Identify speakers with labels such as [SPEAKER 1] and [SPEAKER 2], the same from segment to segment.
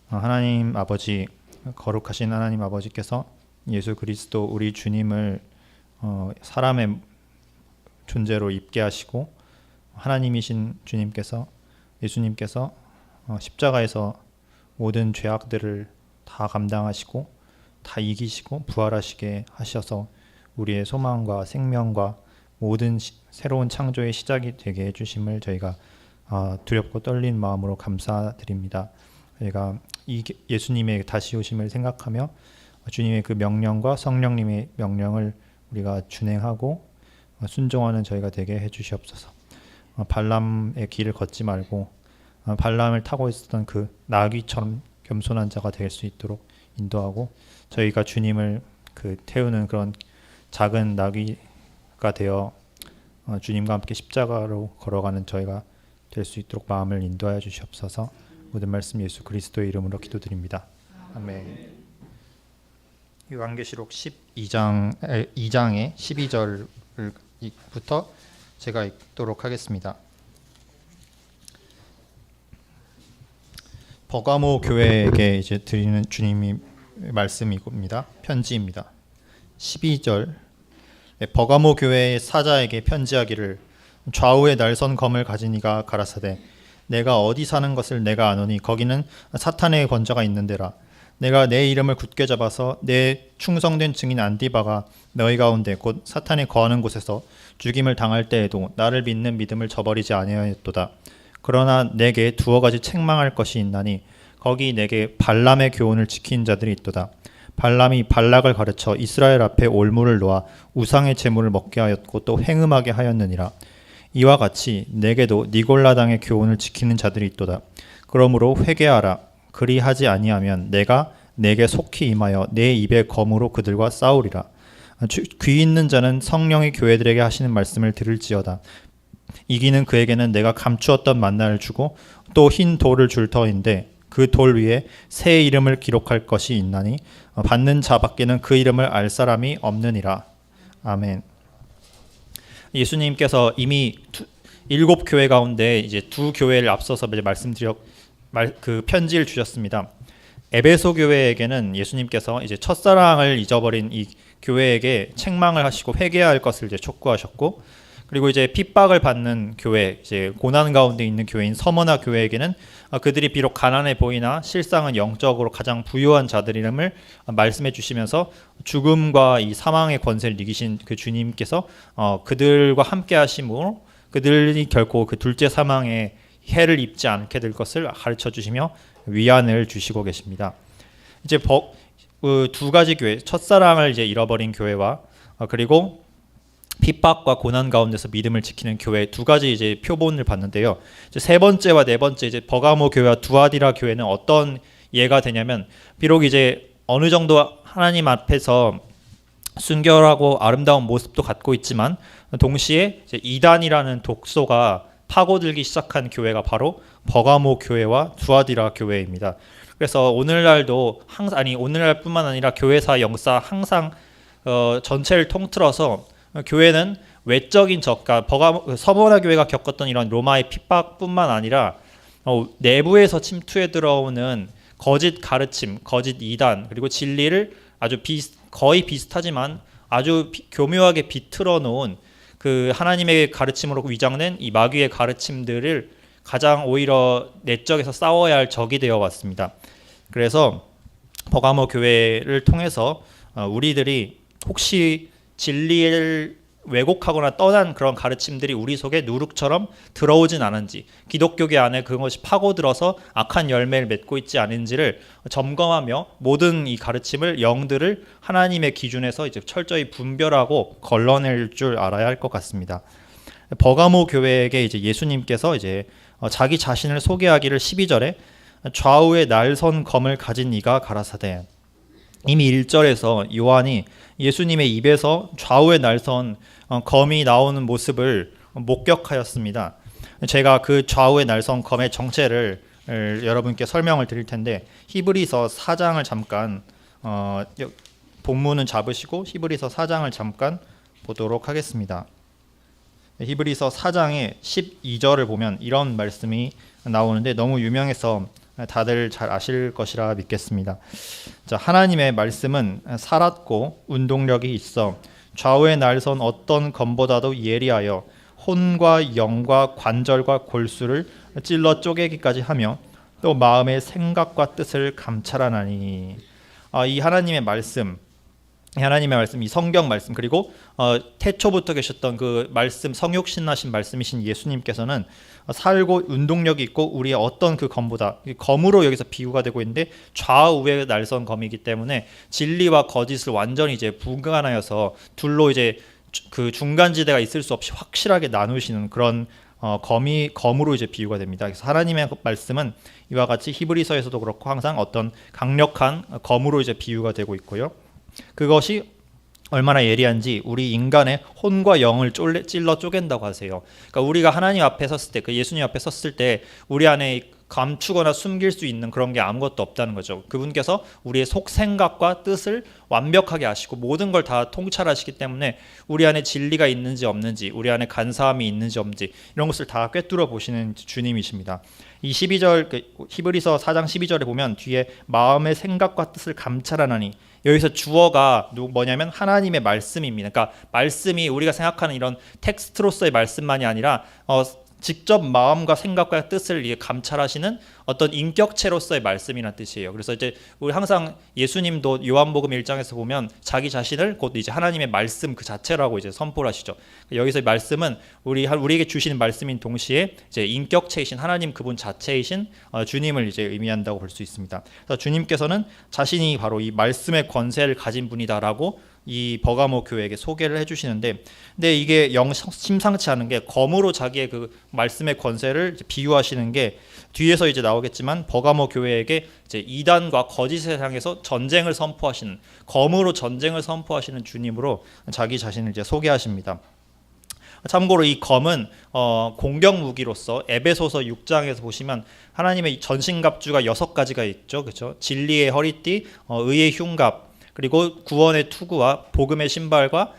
[SPEAKER 1] 하나님 아버지, 거룩하신 하나님 아버지께서 예수 그리스도 우리 주님을 사람의 존재로 입게 하시고, 하나님이신 주님께서, 예수님께서 십자가에서 모든 죄악들을 다 감당하시고 다 이기시고 부활하시게 하셔서 우리의 소망과 생명과 모든 새로운 창조의 시작이 되게 해주심을 저희가 두렵고 떨린 마음으로 감사드립니다. 저희가 이 예수님의 다시 오심을 생각하며 주님의 그 명령과 성령님의 명령을 우리가 준행하고 순종하는 저희가 되게 해주시옵소서. 발람의 길을 걷지 말고 발람을 타고 있었던 그 나귀처럼 겸손한 자가 될 수 있도록 인도하고, 저희가 주님을 태우는 그런 작은 나귀가 되어 주님과 함께 십자가로 걸어가는 저희가 될 수 있도록 마음을 인도하여 주시옵소서. 모든 말씀 예수 그리스도의 이름으로 기도드립니다. 아멘. 요한계시록 2장의 12절부터 제가 읽도록 하겠습니다. 버가모 교회에게 이제 드리는 주님이 말씀입니다. 편지입니다. 12절. 버가모 교회의 사자에게 편지하기를, 좌우에 날선 검을 가진 이가 가라사대, 내가 어디 사는 것을 내가 아노니 거기는 사탄의 권자가 있는 데라. 내가 내 이름을 굳게 잡아서 내 충성된 증인 안디바가 너희 가운데 곧 사탄이 거하는 곳에서 죽임을 당할 때에도 나를 믿는 믿음을 저버리지 아니하였도다. 그러나 내게 두어 가지 책망할 것이 있나니 거기 내게 발람의 교훈을 지킨 자들이 있도다. 발람이 발락을 가르쳐 이스라엘 앞에 올무를 놓아 우상의 제물을 먹게 하였고 또 행음하게 하였느니라. 이와 같이 내게도 니골라당의 교훈을 지키는 자들이 있도다. 그러므로 회개하라. 그리하지 아니하면 내가 내게 속히 임하여 내 입의 검으로 그들과 싸우리라. 귀 있는 자는 성령의 교회들에게 하시는 말씀을 들을지어다. 이기는 그에게는 내가 감추었던 만나를 주고 또 흰 돌을 줄 터인데 그 돌 위에 새 이름을 기록할 것이 있나니 받는 자밖에는 그 이름을 알 사람이 없느니라. 아멘. 예수님께서 이미 7교회 가운데 이제 2교회를 앞서서 이제 그 편지를 주셨습니다. 에베소 교회에게는 예수님께서 이제 첫사랑을 잊어버린 이 교회에게 책망을 하시고 회개할 것을 이제 촉구하셨고, 그리고 이제 핍박을 받는 교회, 이제 고난 가운데 있는 교회인 서머나 교회에게는 그들이 비록 가난해 보이나 실상은 영적으로 가장 부유한 자들임을 말씀해 주시면서 죽음과 이 사망의 권세를 이기신 그 주님께서 그들과 함께 하심으로 그들이 결코 그 둘째 사망의 해를 입지 않게 될 것을 가르쳐 주시며 위안을 주시고 계십니다. 이제 두 가지 교회, 첫사랑을 이제 잃어버린 교회와 그리고 핍박과 고난 가운데서 믿음을 지키는 교회, 두 가지 이제 표본을 봤는데요. 이제 세 번째와 네 번째, 이제 버가모 교회와 두아디라 교회는 어떤 예가 되냐면, 비록 이제 어느 정도 하나님 앞에서 순결하고 아름다운 모습도 갖고 있지만 동시에 이제 이단이라는 독소가 파고들기 시작한 교회가 바로 버가모 교회와 두아디라 교회입니다. 그래서 오늘날도 오늘날뿐만 아니라 교회사 역사 항상 전체를 통틀어서 교회는 외적인 그러니까 서머나 교회가 겪었던 이런 로마의 핍박뿐만 아니라 내부에서 침투해 들어오는 거짓 가르침, 거짓 이단, 그리고 진리를 아주 거의 비슷하지만 아주 교묘하게 비틀어 놓은 그 하나님의 가르침으로 위장된 이 마귀의 가르침들을 가장 오히려 내적에서 싸워야 할 적이 되어 왔습니다. 그래서 버가모 교회를 통해서 우리들이 혹시 진리를 왜곡하거나 떠난 그런 가르침들이 우리 속에 누룩처럼 들어오진 않은지, 기독교계 안에 그것이 파고들어서 악한 열매를 맺고 있지 않은지를 점검하며 모든 이 가르침을 영들을 하나님의 기준에서 이제 철저히 분별하고 걸러낼 줄 알아야 할 것 같습니다. 버가모 교회에게 이제 예수님께서 이제 자기 자신을 소개하기를 12절에 좌우에 날선 검을 가진 이가 가라사대, 이미 1절에서 요한이 예수님의 입에서 좌우에 날선 검이 나오는 모습을 목격하였습니다. 제가 그 좌우에 날선 검의 정체를 여러분께 설명을 드릴 텐데, 히브리서 4장을 잠깐 본문은 잡으시고 히브리서 4장을 잠깐 보도록 하겠습니다. 히브리서 4장의 12절을 보면 이런 말씀이 나오는데 너무 유명해서 다들 잘 아실 것이라 믿겠습니다. 자, 하나님의 말씀은 살았고 운동력이 있어 좌우의 날선 어떤 검보다도 예리하여 혼과 영과 관절과 골수를 찔러 쪼개기까지 하며 또 마음의 생각과 뜻을 감찰하나니. 이 하나님의 말씀, 이 성경 말씀, 그리고 태초부터 계셨던 그 말씀, 성육신하신 말씀이신 예수님께서는 살고 운동력이 있고 우리의 어떤 그 검보다, 검으로 여기서 비유가 되고 있는데 좌우의 날선 검이기 때문에 진리와 거짓을 완전히 이제 분간하여서 둘로 이제 그 중간지대가 있을 수 없이 확실하게 나누시는 그런 검으로 이제 비유가 됩니다. 그래서 하나님의 말씀은 이와 같이 히브리서에서도 그렇고 항상 어떤 강력한 검으로 이제 비유가 되고 있고요. 그것이 얼마나 예리한지 우리 인간의 혼과 영을 찔러 쪼갠다고 하세요. 그러니까 우리가 하나님 앞에 섰을 때, 그 예수님 앞에 섰을 때 우리 안에 감추거나 숨길 수 있는 그런 게 아무것도 없다는 거죠. 그분께서 우리의 속 생각과 뜻을 완벽하게 아시고 모든 걸 다 통찰하시기 때문에 우리 안에 진리가 있는지 없는지, 우리 안에 간사함이 있는지 없는지 이런 것을 다 꿰뚫어 보시는 주님이십니다. 이 12절 히브리서 4장 12절에 보면 뒤에 마음의 생각과 뜻을 감찰하나니, 여기서 주어가 뭐냐면 하나님의 말씀입니다. 그러니까 말씀이 우리가 생각하는 이런 텍스트로서의 말씀만이 아니라 직접 마음과 생각과 뜻을 감찰하시는 어떤 인격체로서의 말씀이라는 뜻이에요. 그래서 이제 우리 항상 예수님도 요한복음 1장에서 보면 자기 자신을 곧 이제 하나님의 말씀 그 자체라고 이제 선포를 하시죠. 여기서 말씀은 우리에게 주시는 말씀인 동시에 이제 인격체이신 하나님 그분 자체이신 주님을 이제 의미한다고 볼 수 있습니다. 그래서 주님께서는 자신이 바로 이 말씀의 권세를 가진 분이다라고 이 버가모 교회에게 소개를 해주시는데, 근데 이게 심상치 않은 게 검으로 자기의 그 말씀의 권세를 비유하시는 게 뒤에서 이제 나오겠지만 버가모 교회에게 이제 이단과 거짓을 향해서 전쟁을 선포하시는, 검으로 전쟁을 선포하시는 주님으로 자기 자신을 이제 소개하십니다. 참고로 이 검은 공격 무기로서 에베소서 6장에서 보시면 하나님의 전신갑주가 6가지가 있죠, 그렇죠? 진리의 허리띠, 의의 흉갑, 그리고 구원의 투구와 복음의 신발과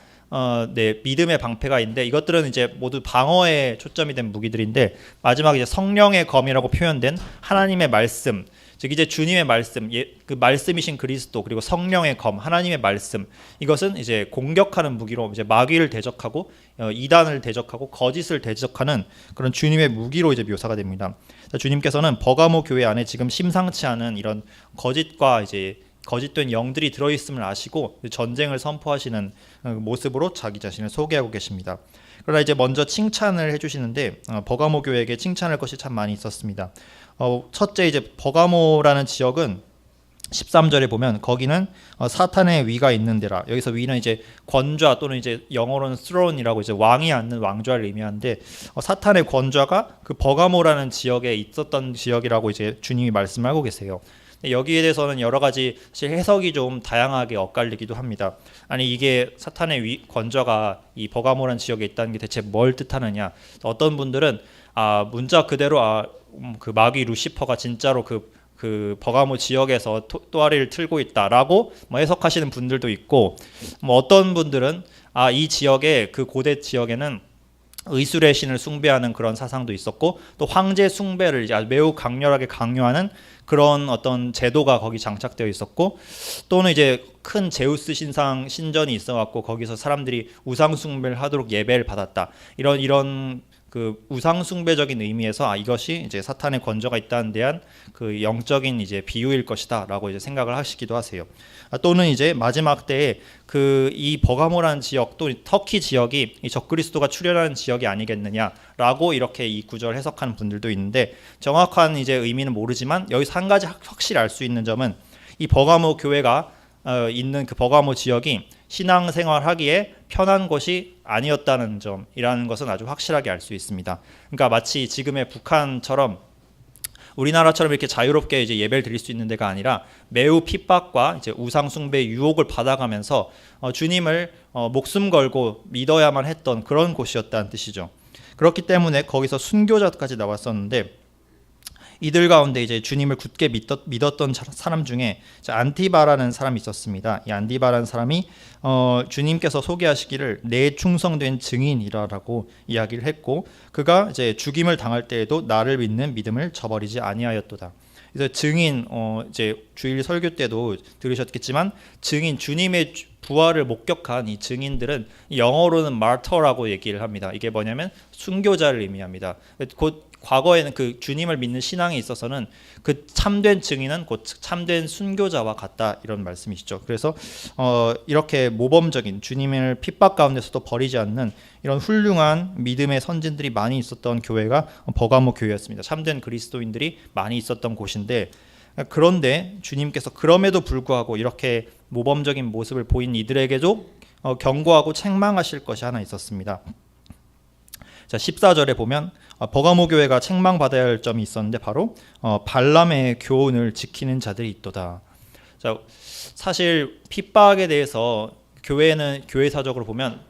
[SPEAKER 1] 믿음의 방패가 있는데, 이것들은 이제 모두 방어에 초점이 된 무기들인데, 마지막에 이제 성령의 검이라고 표현된 하나님의 말씀, 즉 이제 주님의 말씀, 그 말씀이신 그리스도, 그리고 성령의 검, 하나님의 말씀, 이것은 이제 공격하는 무기로 이제 마귀를 대적하고 이단을 대적하고 거짓을 대적하는 그런 주님의 무기로 이제 묘사가 됩니다. 주님께서는 버가모 교회 안에 지금 심상치 않은 이런 거짓과 이제 거짓된 영들이 들어있음을 아시고 전쟁을 선포하시는 모습으로 자기 자신을 소개하고 계십니다. 그러나 이제 먼저 칭찬을 해주시는데 버가모 교회에게 칭찬할 것이 참 많이 있었습니다. 첫째, 이제 버가모라는 지역은 13절에 보면 거기는 사탄의 위가 있는 데라. 여기서 위는 이제 권좌 또는 이제 영어로는 throne이라고 이제 왕이 앉는 왕좌를 의미하는데, 사탄의 권좌가 그 버가모라는 지역에 있었던 지역이라고 이제 주님이 말씀하고 계세요. 여기에 대해서는 여러 가지 사실 해석이 좀 다양하게 엇갈리기도 합니다. 아니 이게 사탄의 권좌가 이 버가모라는 지역에 있다는 게 대체 뭘 뜻하느냐? 어떤 분들은 문자 그대로 그 마귀 루시퍼가 진짜로 그 버가모 지역에서 또아리를 틀고 있다라고 해석하시는 분들도 있고, 어떤 분들은 이 지역에 그 고대 지역에는 의술의 신을 숭배하는 그런 사상도 있었고, 또 황제 숭배를 매우 강렬하게 강요하는 그런 어떤 제도가 거기 장착되어 있었고, 또는 이제 큰 제우스 신전이 있어갖고 거기서 사람들이 우상 숭배를 하도록 예배를 받았다. 이런 그 우상 숭배적인 의미에서 이것이 이제 사탄의 권좌가 있다는 대한 그 영적인 이제 비유일 것이다라고 이제 생각을 하시기도 하세요. 또는 이제 마지막 때에 이 버가모라는 지역, 또 터키 지역이 이 적그리스도가 출현하는 지역이 아니겠느냐라고 이렇게 이 구절을 해석하는 분들도 있는데, 정확한 이제 의미는 모르지만 여기서 한 가지 확실히 알 수 있는 점은 이 버가모 교회가 있는 그 버가모 지역이 신앙생활하기에 편한 곳이 아니었다는 점이라는 것은 아주 확실하게 알 수 있습니다. 그러니까 마치 지금의 북한처럼 우리나라처럼 이렇게 자유롭게 이제 예배를 드릴 수 있는 데가 아니라 매우 핍박과 이제 우상 숭배의 유혹을 받아가면서 주님을 목숨 걸고 믿어야만 했던 그런 곳이었다는 뜻이죠. 그렇기 때문에 거기서 순교자까지 나왔었는데, 이들 가운데 이제 주님을 굳게 믿었던 사람 중에 안티바라는 사람이 있었습니다. 이 안티바라는 사람이 주님께서 소개하시기를 내 충성된 증인이라고 이야기를 했고, 그가 이제 죽임을 당할 때에도 나를 믿는 믿음을 저버리지 아니하였도다. 그래서 증인 이제 주일 설교 때도 들으셨겠지만 증인 주님의 부활을 목격한 이 증인들은 영어로는 martyr라고 얘기를 합니다. 이게 뭐냐면 순교자를 의미합니다. 곧 과거에는 그 주님을 믿는 신앙에 있어서는 그 참된 증인은 곧 참된 순교자와 같다 이런 말씀이시죠. 그래서 이렇게 모범적인 주님을 핍박 가운데서도 버리지 않는 이런 훌륭한 믿음의 선진들이 많이 있었던 교회가 버가모 교회였습니다. 참된 그리스도인들이 많이 있었던 곳인데 그런데 주님께서 그럼에도 불구하고 이렇게 모범적인 모습을 보인 이들에게도 경고하고 책망하실 것이 하나 있었습니다. 자, 14절에 보면 버가모 교회가 책망받아야 할 점이 있었는데 바로 발람의 교훈을 지키는 자들이 있도다. 자, 사실 핍박에 대해서 교회는 교회사적으로 보면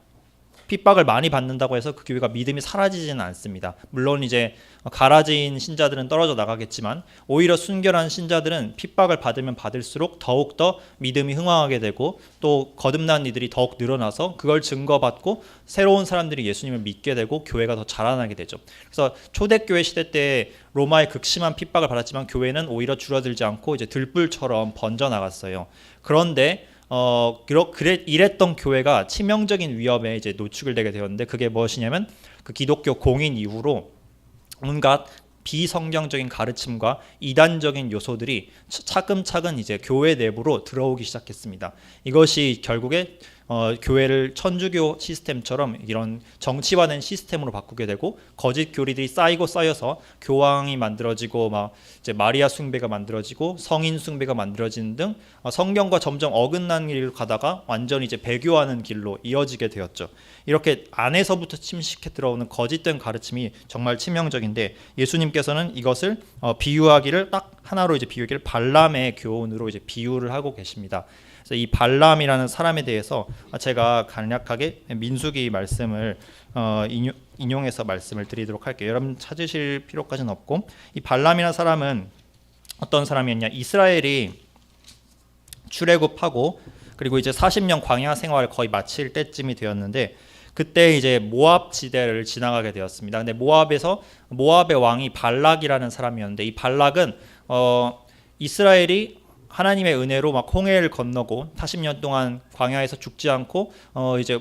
[SPEAKER 1] 핍박을 많이 받는다고 해서 그 교회가 믿음이 사라지지는 않습니다. 물론 이제 갈아진 신자들은 떨어져 나가겠지만 오히려 순결한 신자들은 핍박을 받으면 받을수록 더욱더 믿음이 흥황하게 되고 또 거듭난 이들이 더욱 늘어나서 그걸 증거받고 새로운 사람들이 예수님을 믿게 되고 교회가 더 자라나게 되죠. 그래서 초대교회 시대 때 로마의 극심한 핍박을 받았지만 교회는 오히려 줄어들지 않고 이제 들불처럼 번져나갔어요. 그런데 이랬던 교회가 치명적인 위협에 이제 노출되게 되었는데 그게 무엇이냐면 그 기독교 공인 이후로 온갖 비성경적인 가르침과 이단적인 요소들이 차근차근 이제 교회 내부로 들어오기 시작했습니다. 이것이 결국에 교회를 천주교 시스템처럼 이런 정치화된 시스템으로 바꾸게 되고 거짓 교리들이 쌓이고 쌓여서 교황이 만들어지고 막 이제 마리아 숭배가 만들어지고 성인 숭배가 만들어지는 등 성경과 점점 어긋난 길을 가다가 완전히 이제 배교하는 길로 이어지게 되었죠. 이렇게 안에서부터 침식해 들어오는 거짓된 가르침이 정말 치명적인데 예수님께서는 이것을 비유하기를 딱 하나로 이제 비유하기를 발람의 교훈으로 이제 비유를 하고 계십니다. 이 발람이라는 사람에 대해서 제가 간략하게 민수기 말씀을 인용해서 말씀을 드리도록 할게요. 여러분 찾으실 필요까지는 없고 이 발람이라는 사람은 어떤 사람이었냐? 이스라엘이 출애굽하고 그리고 이제 40년 광야 생활을 거의 마칠 때쯤이 되었는데 그때 이제 모압 지대를 지나가게 되었습니다. 근데 모압의 왕이 발락이라는 사람이었는데 이 발락은 이스라엘이 하나님의 은혜로 막 홍해를 건너고 40년 동안 광야에서 죽지 않고 이제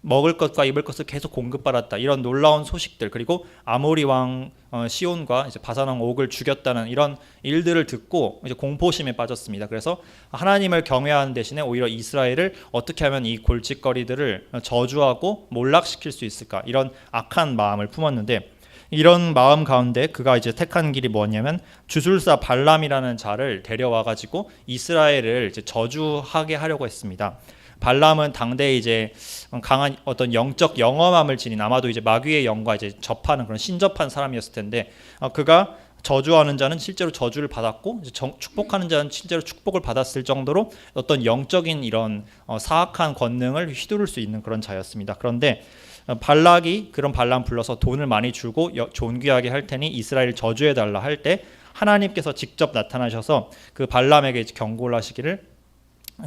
[SPEAKER 1] 먹을 것과 입을 것을 계속 공급받았다. 이런 놀라운 소식들 그리고 아모리 왕 시온과 이제 바산 왕 옥을 죽였다는 이런 일들을 듣고 이제 공포심에 빠졌습니다. 그래서 하나님을 경외하는 대신에 오히려 이스라엘을 어떻게 하면 이 골칫거리들을 저주하고 몰락시킬 수 있을까? 이런 악한 마음을 품었는데 이런 마음 가운데 그가 이제 택한 길이 뭐냐면 주술사 발람이라는 자를 데려와 가지고 이스라엘을 이제 저주하게 하려고 했습니다. 발람은 당대에 이제 강한 어떤 영적 영험함을 지닌 아마도 이제 마귀의 영과 이제 접하는 그런 신접한 사람이었을 텐데 그가 저주하는 자는 실제로 저주를 받았고 축복하는 자는 실제로 축복을 받았을 정도로 어떤 영적인 이런 사악한 권능을 휘두를 수 있는 그런 자였습니다. 그런데 발락이 그런 발람 불러서 돈을 많이 주고 존귀하게 할 테니 이스라엘 저주해달라 할 때 하나님께서 직접 나타나셔서 그 발람에게 경고를 하시기를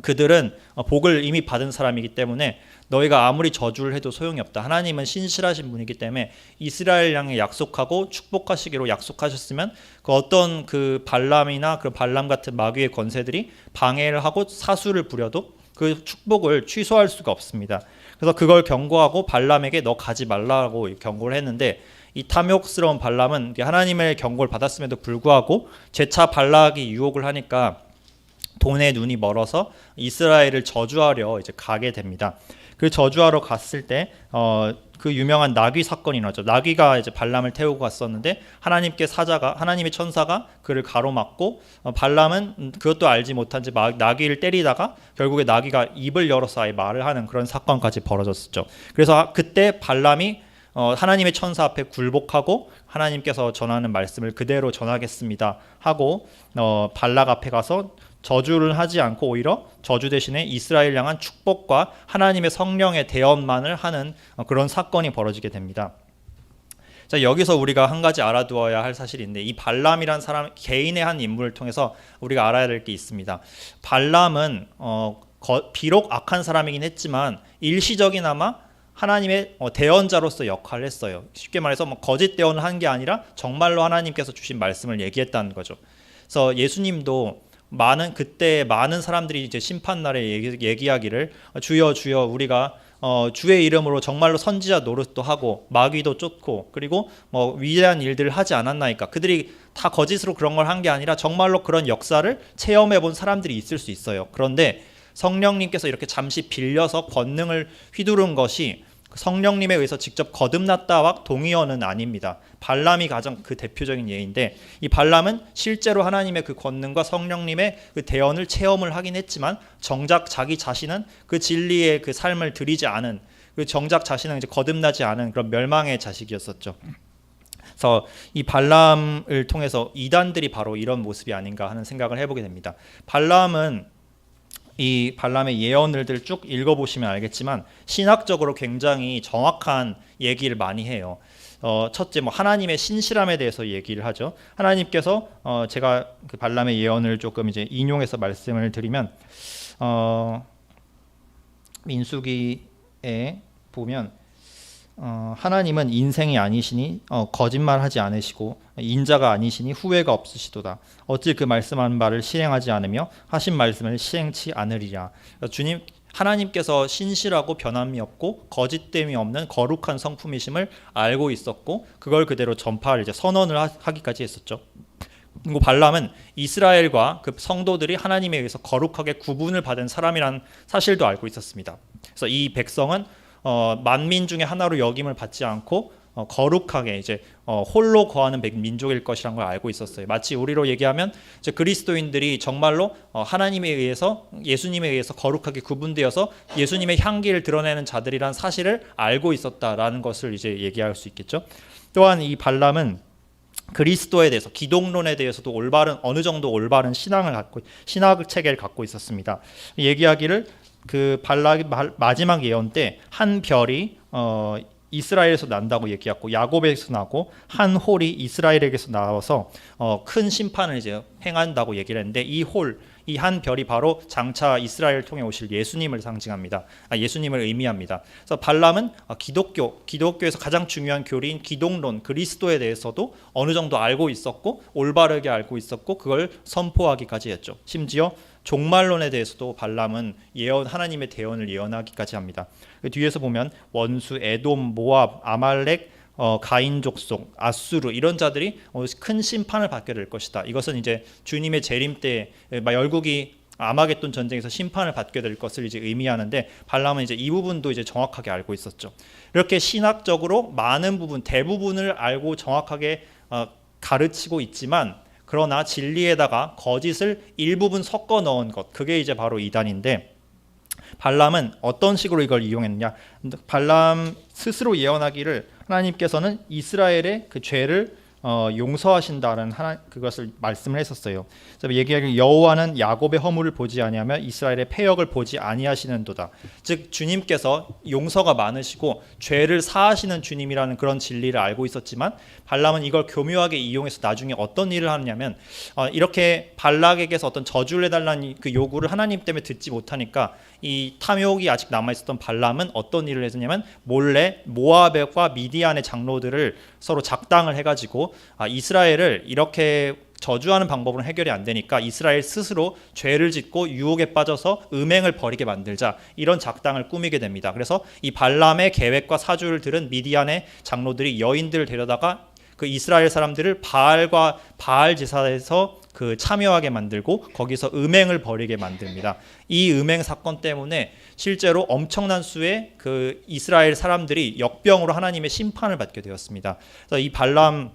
[SPEAKER 1] 그들은 복을 이미 받은 사람이기 때문에 너희가 아무리 저주를 해도 소용이 없다. 하나님은 신실하신 분이기 때문에 이스라엘 양에 약속하고 축복하시기로 약속하셨으면 그 어떤 그 발람이나 그 발람 같은 마귀의 권세들이 방해를 하고 사수를 부려도 그 축복을 취소할 수가 없습니다. 그래서 그걸 경고하고 발람에게 너 가지 말라고 경고를 했는데 이 탐욕스러운 발람은 하나님의 경고를 받았음에도 불구하고 재차 발락이 유혹을 하니까 돈에 눈이 멀어서 이스라엘을 저주하려 이제 가게 됩니다. 그 저주하러 갔을 때 그 유명한 나귀 사건이 나죠. 나귀가 이제 발람을 태우고 갔었는데 하나님의 천사가 그를 가로막고 발람은 그것도 알지 못한 채 나귀를 때리다가 결국에 나귀가 입을 열어서 아예 말을 하는 그런 사건까지 벌어졌었죠. 그래서 그때 발람이 하나님의 천사 앞에 굴복하고 하나님께서 전하는 말씀을 그대로 전하겠습니다 하고 발락 앞에 가서 저주를 하지 않고 오히려 저주 대신에 이스라엘 향한 축복과 하나님의 성령의 대언만을 하는 그런 사건이 벌어지게 됩니다. 자, 여기서 우리가 한 가지 알아두어야 할 사실이 있는데 이 발람이란 사람 개인의 한 인물을 통해서 우리가 알아야 될 게 있습니다. 발람은 비록 악한 사람이긴 했지만 일시적이나마 하나님의 대언자로서 역할을 했어요. 쉽게 말해서 거짓 대언을 한 게 아니라 정말로 하나님께서 주신 말씀을 얘기했다는 거죠. 그래서 예수님도 그때 많은 사람들이 이제 심판 날에 얘기하기를 주여 주여 우리가 주의 이름으로 정말로 선지자 노릇도 하고 마귀도 쫓고 그리고 뭐 위대한 일들을 하지 않았나이까. 그들이 다 거짓으로 그런 걸 한 게 아니라 정말로 그런 역사를 체험해 본 사람들이 있을 수 있어요. 그런데 성령님께서 이렇게 잠시 빌려서 권능을 휘두른 것이 성령님에 의해서 직접 거듭났다와 동의어는 아닙니다. 발람이 가장 그 대표적인 예인데, 이 발람은 실제로 하나님의 그 권능과 성령님의 그 대언을 체험을 하긴 했지만 정작 자기 자신은 그 진리의 그 삶을 들이지 않은, 그 정작 자신은 이제 거듭나지 않은 그런 멸망의 자식이었었죠. 그래서 이 발람을 통해서 이단들이 바로 이런 모습이 아닌가 하는 생각을 해보게 됩니다. 이 발람의 예언들을 쭉 읽어보시면 알겠지만 신학적으로 굉장히 정확한 얘기를 많이 해요. 첫째, 뭐 하나님의 신실함에 대해서 얘기를 하죠. 하나님께서 제가 그 발람의 예언을 조금 이제 인용해서 말씀을 드리면 민수기에 보면 하나님은 인생이 아니시니 거짓말하지 않으시고 인자가 아니시니 후회가 없으시도다. 어찌 그 말씀한 바를 실행하지 않으며 하신 말씀을 시행치 않으리라. 주님 하나님께서 신실하고 변함이 없고 거짓됨이 없는 거룩한 성품이심을 알고 있었고 그걸 그대로 전파를 이제 선언을 하기까지 했었죠. 그리고 발람은 이스라엘과 그 성도들이 하나님에 의해서 거룩하게 구분을 받은 사람이라는 사실도 알고 있었습니다. 그래서 이 백성은 만민 중에 하나로 여김을 받지 않고 거룩하게 이제 홀로 거하는 민족일 것이라는 걸 알고 있었어요. 마치 우리로 얘기하면 이제 그리스도인들이 정말로 하나님에 의해서 예수님에 의해서 거룩하게 구분되어서 예수님의 향기를 드러내는 자들이란 사실을 알고 있었다라는 것을 이제 얘기할 수 있겠죠. 또한 이 발람은 그리스도에 대해서 기독론에 대해서도 어느 정도 올바른 신학 체계를 갖고 있었습니다. 얘기하기를 그 발락의 마지막 예언 때 한 별이 이스라엘에서 난다고 얘기했고 야곱에서 나고 한 홀이 이스라엘에게서 나와서 큰 심판을 이제 행한다고 얘기를 했는데 이 한 별이 바로 장차 이스라엘을 통해 오실 예수님을 상징합니다. 예수님을 의미합니다. 그래서 발람은 기독교에서 가장 중요한 교리인 기독론, 그리스도에 대해서도 어느 정도 알고 있었고 올바르게 알고 있었고 그걸 선포하기까지 했죠. 심지어 종말론에 대해서도 발람은 하나님의 대언을 예언하기까지 합니다. 그 뒤에서 보면 원수, 에돔, 모압, 아말렉, 가인 족속, 아수르 이런 자들이 큰 심판을 받게 될 것이다. 이것은 이제 주님의 재림 때 열국이 아마겟돈 전쟁에서 심판을 받게 될 것을 이제 의미하는데 발람은 이제 이 부분도 이제 정확하게 알고 있었죠. 이렇게 신학적으로 많은 부분, 대부분을 알고 정확하게 가르치고 있지만 그러나 진리에다가 거짓을 일부분 섞어 넣은 것, 그게 이제 바로 이단인데 발람은 어떤 식으로 이걸 이용했느냐? 발람 스스로 예언하기를 하나님께서는 이스라엘의 그 죄를 용서하신다는 그것을 말씀을 했었어요. 그래서 얘기하기를 여호와는 야곱의 허물을 보지 아니하며 이스라엘의 패역을 보지 아니하시는도다. 즉 주님께서 용서가 많으시고 죄를 사하시는 주님이라는 그런 진리를 알고 있었지만 발람은 이걸 교묘하게 이용해서 나중에 어떤 일을 하느냐면 이렇게 발락에게서 어떤 저주를 해달라는 그 요구를 하나님 때문에 듣지 못하니까 이 탐욕이 아직 남아있었던 발람은 어떤 일을 했냐면 몰래 모압과 미디안의 장로들을 서로 작당을 해가지고 이스라엘을 이렇게 저주하는 방법으로는 해결이 안 되니까 이스라엘 스스로 죄를 짓고 유혹에 빠져서 음행을 벌이게 만들자, 이런 작당을 꾸미게 됩니다. 그래서 이 발람의 계획과 사주를 들은 미디안의 장로들이 여인들을 데려다가 그 이스라엘 사람들을 바알 제사에서 그 참여하게 만들고 거기서 음행을 벌이게 만듭니다. 이 음행 사건 때문에 실제로 엄청난 수의 그 이스라엘 사람들이 역병으로 하나님의 심판을 받게 되었습니다. 그래서 이 발람의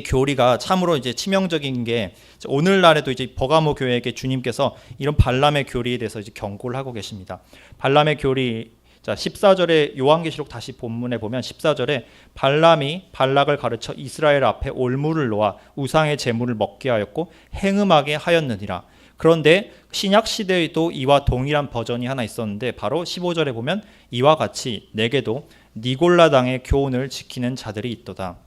[SPEAKER 1] 교리가 참으로 이제 치명적인 게 오늘날에도 이제 버가모 교회에게 주님께서 이런 발람의 교리에 대해서 이제 경고를 하고 계십니다. 발람의 교리 14절에 요한계시록 다시 본문에 보면 14절에 발람이 발락을 가르쳐 이스라엘 앞에 올무를 놓아 우상의 제물을 먹게 하였고 행음하게 하였느니라. 그런데 신약 시대에도 이와 동일한 버전이 하나 있었는데 바로 15절에 보면 이와 같이 내게도 니골라 당의 교훈을 지키는 자들이 있도다.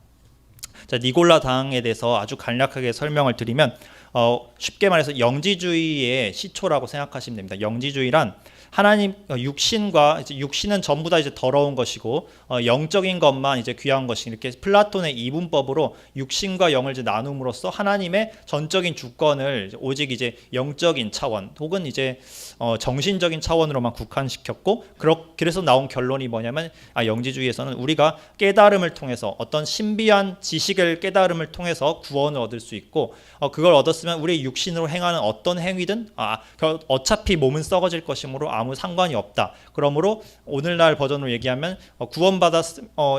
[SPEAKER 1] 자, 니골라 당에 대해서 아주 간략하게 설명을 드리면 쉽게 말해서 영지주의의 시초라고 생각하시면 됩니다. 영지주의란 하나님 육신과 이제 육신은 전부 다 이제 더러운 것이고 영적인 것만 이제 귀한 것이 이렇게 플라톤의 이분법으로 육신과 영을 이제 나눔으로써 하나님의 전적인 주권을 오직 이제 영적인 차원 혹은 이제 정신적인 차원으로만 국한시켰고 그래서 나온 결론이 뭐냐면 영지주의에서는 우리가 깨달음을 통해서 어떤 신비한 지식을 깨달음을 통해서 구원을 얻을 수 있고 그걸 얻었으면 우리 육신으로 행하는 어떤 행위든 어차피 몸은 썩어질 것이므로 아무 상관이 없다. 그러므로 오늘날 버전으로 얘기하면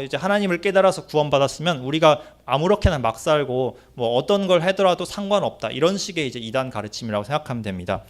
[SPEAKER 1] 이제 하나님을 깨달아서 구원받았으면 우리가 아무렇게나 막 살고 뭐 어떤 걸 하더라도 상관없다. 이런 식의 이제 이단 가르침이라고 생각하면 됩니다.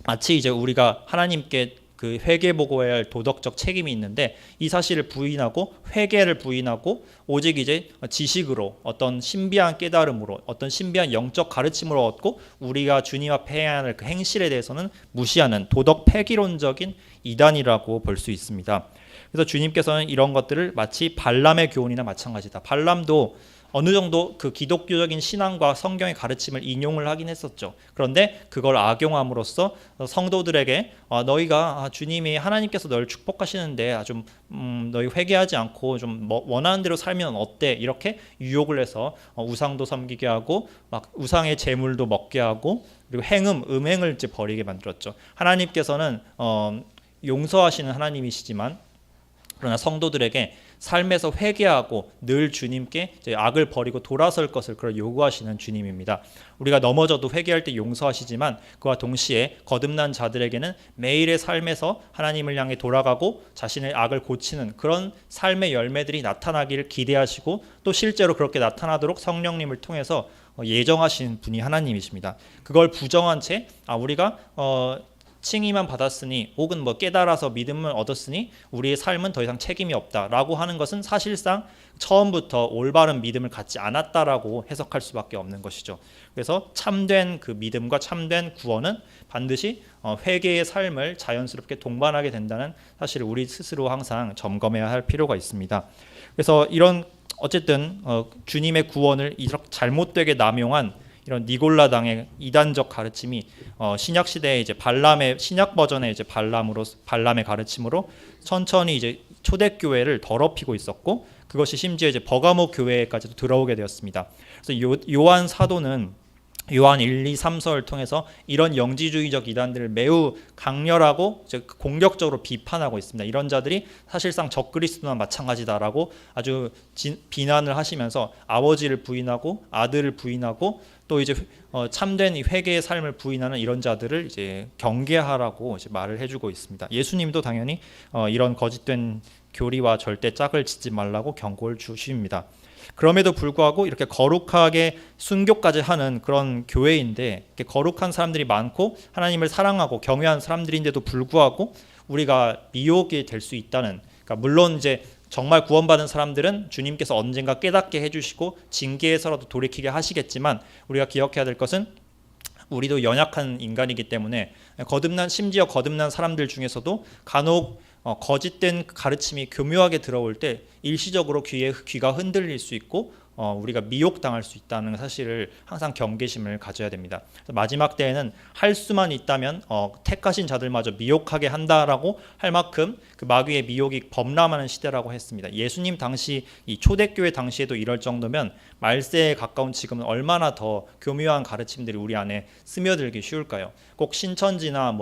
[SPEAKER 1] 마치 이제 우리가 하나님께 그 회개 보고해야 할 도덕적 책임이 있는데 이 사실을 부인하고 회개를 부인하고 오직 이제 지식으로 어떤 신비한 깨달음으로 어떤 신비한 영적 가르침으로 얻고 우리가 주님 앞에 해야 할 그 행실에 대해서는 무시하는 도덕 폐기론적인 이단이라고 볼 수 있습니다. 그래서 주님께서는 이런 것들을 마치 발람의 교훈이나 마찬가지다. 발람도 어느 정도 그 기독교적인 신앙과 성경의 가르침을 인용을 하긴 했었죠. 그런데 그걸 악용함으로써 성도들에게 너희가 주님이 하나님께서 너를 축복하시는데 좀 너희 회개하지 않고 좀 원하는 대로 살면 어때? 이렇게 유혹을 해서 우상도 섬기게 하고 막 우상의 제물도 먹게 하고 그리고 음행을 이제 버리게 만들었죠. 하나님께서는 용서하시는 하나님이시지만 그러나 성도들에게 삶에서 회개하고 늘 주님께 악을 버리고 돌아설 것을 그걸 요구하시는 주님입니다. 우리가 넘어져도 회개할 때 용서하시지만 그와 동시에 거듭난 자들에게는 매일의 삶에서 하나님을 향해 돌아가고 자신의 악을 고치는 그런 삶의 열매들이 나타나기를 기대하시고 또 실제로 그렇게 나타나도록 성령님을 통해서 예정하신 분이 하나님이십니다. 그걸 부정한 채 우리가 칭의만 받았으니 혹은 깨달아서 믿음을 얻었으니 우리의 삶은 더 이상 책임이 없다라고 하는 것은 사실상 처음부터 올바른 믿음을 갖지 않았다라고 해석할 수밖에 없는 것이죠. 그래서 참된 그 믿음과 참된 구원은 반드시 회개의 삶을 자연스럽게 동반하게 된다는 사실을 우리 스스로 항상 점검해야 할 필요가 있습니다. 그래서 이런 어쨌든 주님의 구원을 이렇게 잘못되게 남용한 이런 니골라당의 이단적 가르침이 신약 시대에 이제 신약 버전의 이제 발람의 가르침으로 천천히 이제 초대교회를 더럽히고 있었고 그것이 심지어 이제 버가모 교회까지도 들어오게 되었습니다. 그래서 요한 사도는 요한 1, 2, 3서를 통해서 이런 영지주의적 이단들을 매우 강렬하고 공격적으로 비판하고 있습니다. 이런 자들이 사실상 적그리스도나 마찬가지다라고 아주 비난을 하시면서 아버지를 부인하고 아들을 부인하고 또 이제 참된 회개의 삶을 부인하는 이런 자들을 이제 경계하라고 이제 말을 해주고 있습니다. 예수님도 당연히 이런 거짓된 교리와 절대 짝을 짓지 말라고 경고를 주십니다. 그럼에도 불구하고 이렇게 거룩하게 순교까지 하는 그런 교회인데 이렇게 거룩한 사람들이 많고 하나님을 사랑하고 경외하는 사람들인데도 불구하고 우리가 미혹이 될 수 있다는, 그러니까 물론 이제 정말 구원받은 사람들은 주님께서 언젠가 깨닫게 해주시고 징계에서라도 돌이키게 하시겠지만 우리가 기억해야 될 것은 우리도 연약한 인간이기 때문에 심지어 거듭난 사람들 중에서도 간혹 거짓된 가르침이 교묘하게 들어올 때 일시적으로 귀가 흔들릴 수 있고 우리가 미혹당할 수 있다는 사실을 항상 경계심을 가져야 됩니다. 마지막 때에는 할 수만 있다면 택하신 자들마저 미혹하게 한다라고 할 만큼 그 마귀의 미혹이 범람하는 시대라고 했습니다. 예수님 당시 이 초대교회 당시에도 이럴 정도면 말세에 가까운 지금은 얼마나 더 교묘한 가르침들이 우리 안에 스며들기 쉬울까요? 꼭 신천지나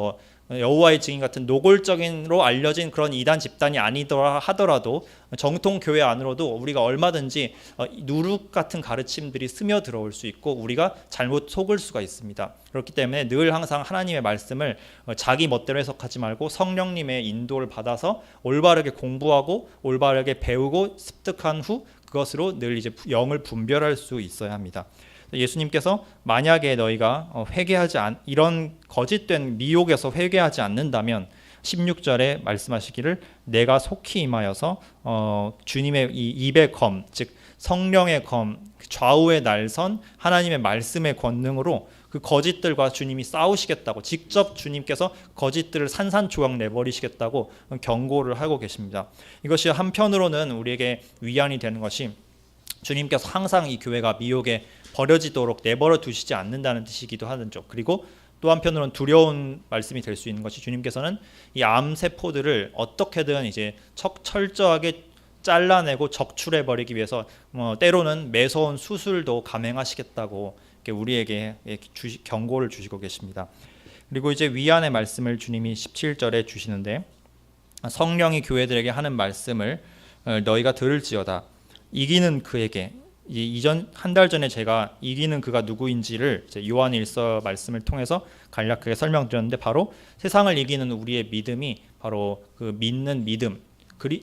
[SPEAKER 1] 여호와의 증인 같은 노골적인로 알려진 그런 이단 집단이 아니더라 하더라도 정통 교회 안으로도 우리가 얼마든지 누룩 같은 가르침들이 스며들어올 수 있고 우리가 잘못 속을 수가 있습니다. 그렇기 때문에 늘 항상 하나님의 말씀을 자기 멋대로 해석하지 말고 성령님의 인도를 받아서 올바르게 공부하고 올바르게 배우고 습득한 후 그것으로 늘 이제 영을 분별할 수 있어야 합니다. 예수님께서 만약에 너희가 이런 거짓된 미혹에서 회개하지 않는다면 16절에 말씀하시기를 내가 속히 임하여서 주님의 이 입의 검, 즉 성령의 검, 좌우의 날선 하나님의 말씀의 권능으로 그 거짓들과 주님이 싸우시겠다고 직접 주님께서 거짓들을 산산조각 내버리시겠다고 경고를 하고 계십니다. 이것이 한편으로는 우리에게 위안이 되는 것이 주님께서 항상 이 교회가 미혹에 버려지도록 내버려 두시지 않는다는 뜻이기도 하죠. 그리고 또 한편으로는 두려운 말씀이 될 수 있는 것이 주님께서는 이 암세포들을 어떻게든 이제 철저하게 잘라내고 적출해 버리기 위해서 때로는 매서운 수술도 감행하시겠다고 우리에게 경고를 주시고 계십니다. 그리고 이제 위안의 말씀을 주님이 17절에 주시는데 성령이 교회들에게 하는 말씀을 너희가 들을지어다. 이기는 그에게, 이전 한 달 전에 제가 이기는 그가 누구인지를 요한일서 말씀을 통해서 간략하게 설명드렸는데 바로 세상을 이기는 우리의 믿음이 바로 그 믿는 믿음,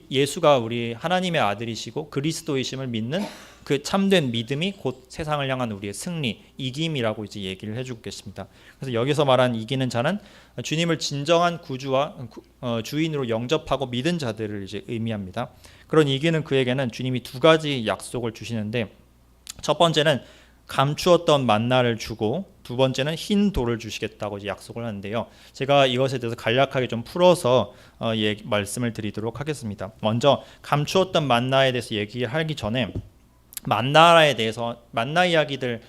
[SPEAKER 1] 예수가 우리 하나님의 아들이시고 그리스도이심을 믿는 그 참된 믿음이 곧 세상을 향한 우리의 승리, 이김이라고 이제 얘기를 해주고 계십니다. 그래서 여기서 말한 이기는 자는 주님을 진정한 구주와 주인으로 영접하고 믿은 자들을 이제 의미합니다. 그런 이기는 그에게는 주님이 두 가지 약속을 주시는데 첫 번째는 감추었던 만나를 주고 두 번째는 흰 돌을 주시겠다고 이제 약속을 하는데요. 제가 이것에 대해서 간략하게 좀 풀어서 말씀을 드리도록 하겠습니다. 먼저 감추었던 만나에 대해서 얘기하기 전에 만나에 대해서 만나 이야기들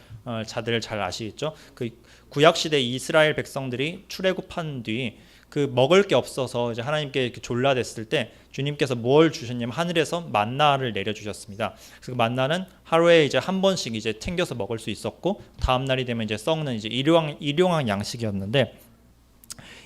[SPEAKER 1] 자들 잘 아시겠죠? 그 구약 시대 이스라엘 백성들이 출애굽한 뒤 그 먹을 게 없어서 이제 하나님께 이렇게 졸라댔을 때 주님께서 뭘 주셨냐면 하늘에서 만나를 내려 주셨습니다. 그 만나는 하루에 이제 한 번씩 이제 챙겨서 먹을 수 있었고 다음 날이 되면 이제 썩는 이제 일용할 양식이었는데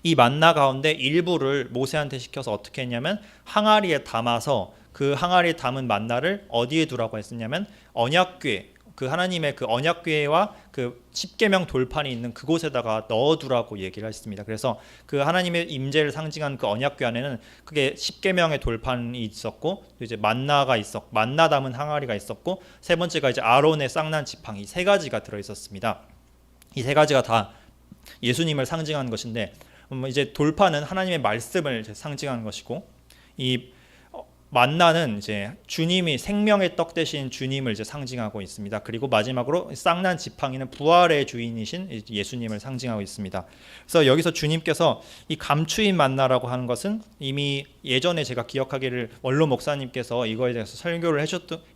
[SPEAKER 1] 이 만나 가운데 일부를 모세한테 시켜서 어떻게 했냐면 항아리에 담아서 그 항아리에 담은 만나를 어디에 두라고 했었냐면 언약궤, 그 하나님의 그 언약궤와 그 십계명 돌판이 있는 그곳에다가 넣어두라고 얘기를 했습니다. 그래서 그 하나님의 임재를 상징한 그 언약궤 안에는 그게 십계명의 돌판이 있었고 또 이제 만나가 만나 담은 항아리가 있었고 세 번째가 이제 아론의 쌍난 지팡이 세 가지가 들어 있었습니다. 이 세 가지가 다 예수님을 상징하는 것인데 이제 돌판은 하나님의 말씀을 상징하는 것이고 이 만나는 이제 주님이 생명의 떡 대신 주님을 이제 상징하고 있습니다. 그리고 마지막으로 쌍난 지팡이는 부활의 주인이신 예수님을 상징하고 있습니다. 그래서 여기서 주님께서 이 감추인 만나라고 하는 것은 이미 예전에 제가 기억하기를 원로 목사님께서 이거에 대해서 설교를